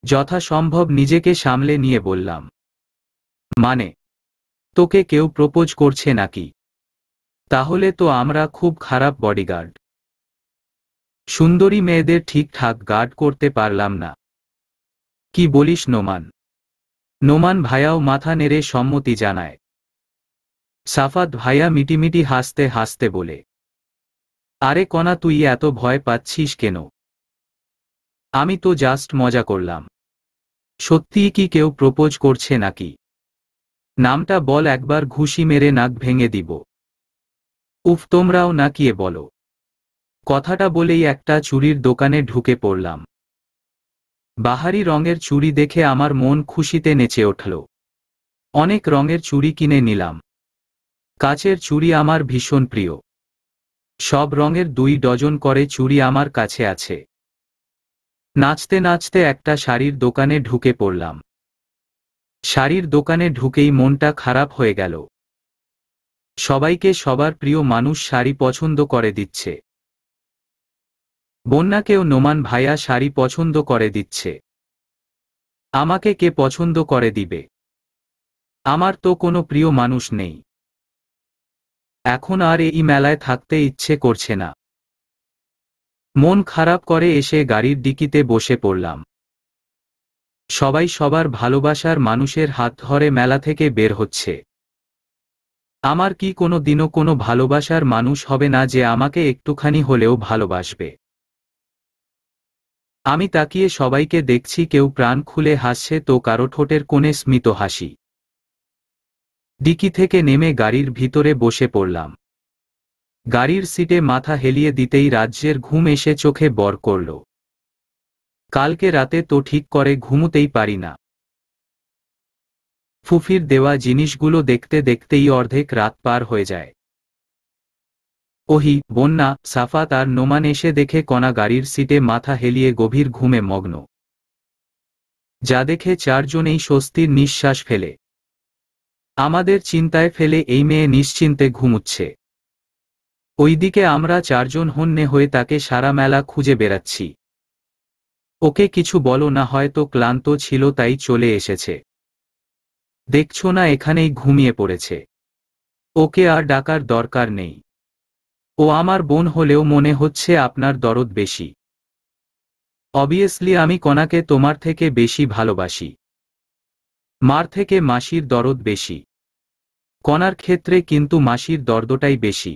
যথাসম্ভব নিজেকে সামলে নিয়ে বললাম, মানে, তোকে কেউ প্রপোজ করছে নাকি? তাহলে তো আমরা খুব খারাপ বডিগার্ড। সুন্দরী মেয়েদের ঠিকঠাক গার্ড করতে পারলাম না। কি বলিস নোমান? নোমান ভাইয়াও মাথা নেড়ে সম্মতি জানায়। সাফাত ভাইয়া মিটিমিটি হাসতে হাসতে বলে, আরে কণা, তুই এত ভয় পাচ্ছিস কেন? আমি তো জাস্ট মজা করলাম। সত্যিই কি কেউ প্রপোজ করছে নাকি? নামটা বল একবার, ঘুষি মেরে নাক ভেঙে দিব। উফ, তোমরাও না কিয়ে বলো। কথাটা বলেই একটা চুড়ির দোকানে ঢুকে পড়লাম। বাহারি রঙের চুড়ি দেখে আমার মন খুশিতে নেচে উঠল। অনেক রঙের চুড়ি কিনে নিলাম। কাচের চুড়ি আমার ভীষণ প্রিয়। সব রঙের 2 ডজন করে চুড়ি আমার কাছে আছে। নাচতে নাচতে একটা শাড়ির দোকানে ঢুকে পড়লাম। শাড়ির দোকানে ঢুকেই মনটা খারাপ হয়ে গেল। সবাইকে সবার প্রিয় মানুষ শাড়ি পছন্দ করে দিচ্ছে। বন্যাকেও নোমান ভাইয়া শাড়ি পছন্দ করে দিচ্ছে। আমাকে কে পছন্দ করে দিবে? আমার তো কোনো প্রিয় মানুষ নেই। এখন আর এই মেলায় থাকতে ইচ্ছে করছে না। মন খারাপ করে এসে গাড়ির ডিকিতে বসে পড়লাম। সবাই সবার ভালোবাসার মানুষের হাত ধরে মেলা থেকে বের হচ্ছে। আমার কি কোনো দিনও কোনো ভালোবাসার মানুষ হবে না যে আমাকে একটুখানি হলেও ভালোবাসবে? আমি তাকিয়ে সবাইকে দেখছি, কেউ প্রাণ খুলে হাসছে তো কারো ঠোঁটের কোণে স্মিত হাসি। ডিকি থেকে নেমে গাড়ির ভিতরে বসে পড়লাম। গাড়ির সিটে মাথা হেলিয়ে দিতেই রাজ্যের ঘুম এসে চোখে বর করল। কালকে রাতে তো ঠিক করে ঘুমোতেই পারি না। ফুফির দেওয়া জিনিসগুলো দেখতে দেখতেই অর্ধেক রাত পার হয়ে যায়। ওহি, বন্যা, সাফাত আর নোমান এসে দেখে কণা গাড়ির সিটে মাথা হেলিয়ে গভীর ঘুমে মগ্ন। যা দেখে চারজনেই স্বস্তির নিঃশ্বাস ফেলে। আমাদের চিন্তায় ফেলে এই মেয়ে নিশ্চিন্তে ঘুমুচ্ছে। ওইদিকে আমরা চারজন হন্যে হয়ে তাকে সারা মেলা খুঁজে বেড়াচ্ছি। ওকে কিছু বলো না, হয়তো ক্লান্ত ছিল তাই চলে এসেছে। দেখছো না এখানেই ঘুমিয়ে পড়েছে। ওকে আর ডাকার দরকার নেই। ও আমার বোন হলেও মনে হচ্ছে আপনার দরদ বেশি। অবভিয়াসলি আমি কণাকে তোমার থেকে বেশি ভালোবাসি। মার থেকে মাসির দরদ বেশি। কণার ক্ষেত্রে কিন্তু মাসির দর্দটাই বেশি।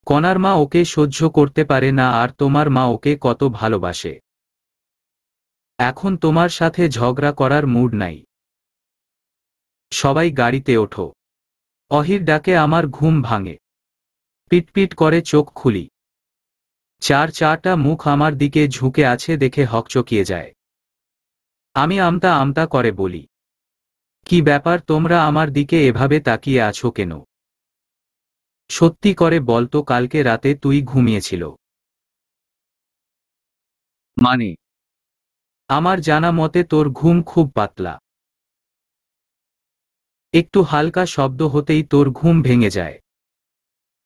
কণার মা ওকে সহ্য করতে পারে না, আর তোমার মা ওকে কত ভালোবাসে। এখন তোমার সাথে ঝগড়া করার মুড নাই। সবাই গাড়িতে ওঠো। অহির ডাকে আমার ঘুম ভাঙে। পিটপিট করে চোখ খুলি। চারটা মুখ আমার দিকে ঝুঁকে আছে দেখে হকচকিয়ে যায়। আমি আমতা আমতা করে বলি, কি ব্যাপার, তোমরা আমার দিকে এভাবে তাকিয়ে আছো কেন? সত্যি করে বলতো, কালকে রাতে তুই ঘুমিয়েছিল? মানে? আমার জানা মতে তোর ঘুম খুব পাতলা। একটু হালকা শব্দ হতেই তোর ঘুম ভেঙে যায়।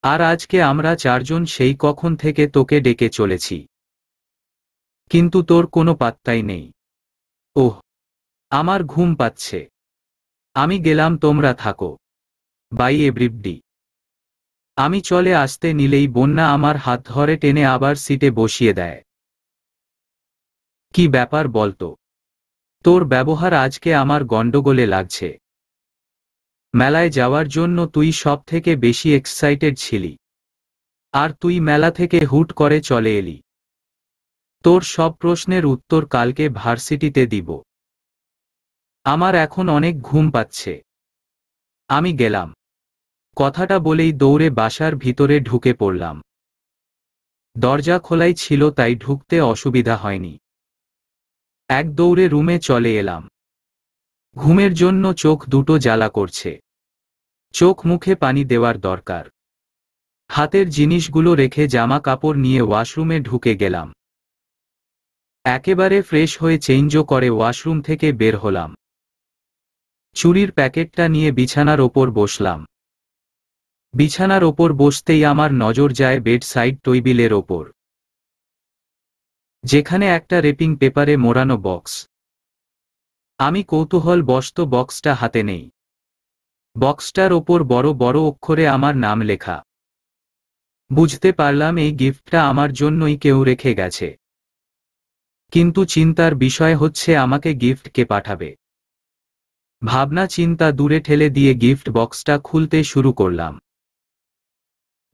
আর আজকে আমরা চারজন সেই কখন থেকে তোকে ডেকে চলেছি, কিন্তু তোর কোনো পাত্তাই নেই। ওহ, আমার ঘুম পাচ্ছে। আমি গেলাম, তোমরা থাকো। Bye everybody. আমি চলে আসতে নিলেই বন্যা আমার হাত ধরে টেনে আবার সিটে বসিয়ে দেয়। কি ব্যাপার বলতো? তোর ব্যবহার আজকে আমার গন্ডগোলে লাগছে। মেলায় যাওয়ার জন্য তুই সব থেকে বেশি এক্সাইটেড ছিলি, আর তুই মেলা থেকে হুট করে চলে এলি। তোর সব প্রশ্নের উত্তর কালকে ভার্সিটিতে দিব। আমার এখন অনেক ঘুম পাচ্ছে। আমি গেলাম। কথাটা বলেই দৌড়ে বাসার ভিতরে ঢুকে পড়লাম। দরজা খোলাই ছিল তাই ঢুকতে অসুবিধা হয়নি। এক দৌড়ে রুমে চলে এলাম। ঘুমের জন্য চোখ দুটো জ্বালা করছে। চোখ মুখে পানি দেওয়ার দরকার। হাতের জিনিসগুলো রেখে জামা কাপড় নিয়ে ওয়াশরুমে ঢুকে গেলাম। একেবারে ফ্রেশ হয়ে চেঞ্জও করে ওয়াশরুম থেকে বের হলাম। চুরির প্যাকেটটা নিয়ে বিছানার ওপর বসলাম। বিছানার ওপর বসতেই আমার নজর যায় বেড সাইড টেবিলের ওপর, যেখানে একটা রেপিং পেপারে মোড়ানো বক্স। আমি কৌতূহলবশত বক্সটা হাতে নেই। বক্সটার ওপর বড় বড় অক্ষরে আমার নাম লেখা। বুঝতে পারলাম এই গিফটটা আমার জন্যই কেউ রেখে গেছে। কিন্তু চিন্তার বিষয় হচ্ছে আমাকে গিফট কে পাঠাবে। ভাবনা চিন্তা দূরে ঠেলে দিয়ে গিফট বক্সটা খুলতে শুরু করলাম।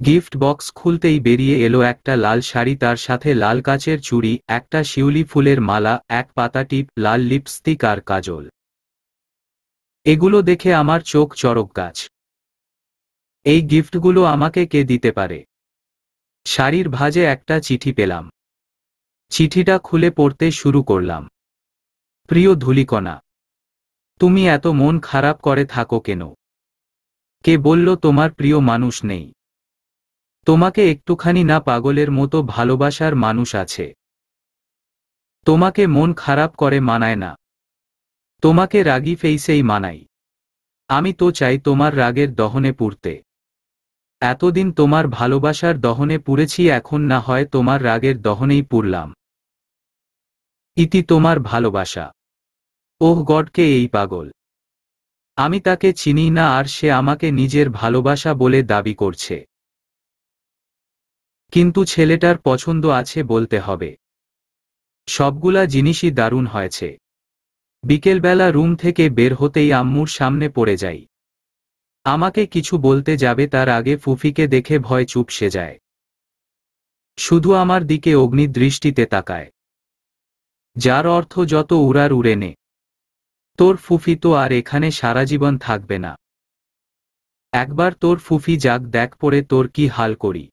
গিফট বক্স খুলতেই বেরিয়ে এলো একটা লাল শাড়ি, তার সাথে লাল কাচের চুড়ি, একটা শিউলি ফুলের মালা, এক পাতা টিপ, লাল লিপস্টিক আর কাজল। এগুলো দেখে আমার চোখ চড়ক গাছ। এই গিফটগুলো আমাকে কে দিতে পারে? শাড়ির ভাঁজে একটা চিঠি পেলাম। চিঠিটা খুলে পড়তে শুরু করলাম। প্রিয় ধূলিকণা, তুমি এত মন খারাপ করে থাকো কেন? কে বলল তোমার প্রিয় মানুষ নেই? তোমাকে একটুখানি না পাগলের মতো ভালোবাসার মানুষ আছে। তোমাকে মন খারাপ করে মানায় না। তোমাকে রাগী ফেইসেই মানাই। আমি তো চাই তোমার রাগের দহনে পুড়তে। এতদিন তোমার ভালোবাসার দহনে পুড়েছি, এখন না হয় তোমার রাগের দহনেই পুড়লাম। ইতি তোমার ভালোবাসা। ওহ গড, কে এই পাগল? আমি তাকে চিনি না, আর সে আমাকে নিজের ভালোবাসা বলে দাবি করছে। কিন্তু ছেলেটার পছন্দ আছে বলতে হবে। সবগুলা জিনিসই দারুণ হয়েছে। বিকেলবেলা রুম থেকে বের হতেই আম্মুর সামনে পড়ে যাই। আমাকে কিছু বলতে যাবে তার আগে ফুফিকে দেখে ভয় চুপসে যায়। শুধু আমার দিকে অগ্নি দৃষ্টিতে তাকায়, যার অর্থ যত উড়ার উড়ে নে। তোর ফুফি তো আর এখানে সারা জীবন থাকবে না। একবার তোর ফুফি যাক দেখ পরে তোর কি হাল করি।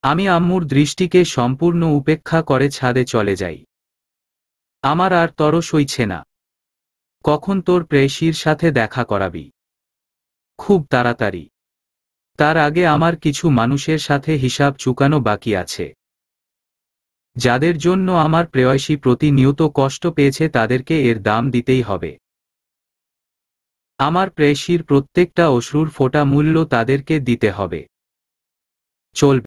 আমি আম্মুর দৃষ্টিকে সম্পূর্ণ উপেক্ষা করে ছাদে চলে যাই। আমার আর তর সইছে না। কখন তোর প্রেয়সীর সাথে দেখা করাবি? খুব তাড়াতাড়ি। তার আগে আমার কিছু মানুষের সাথে হিসাব চুকানো বাকি আছে, যাদের জন্য আমার প্রেয়সী প্রতিনিয়ত কষ্ট পেয়েছে, তাদেরকে এর দাম দিতেই হবে। আমার প্রেয়সীর প্রত্যেকটা অশ্রুর ফোঁটা মূল্য তাদেরকে দিতে হবে। চলবে।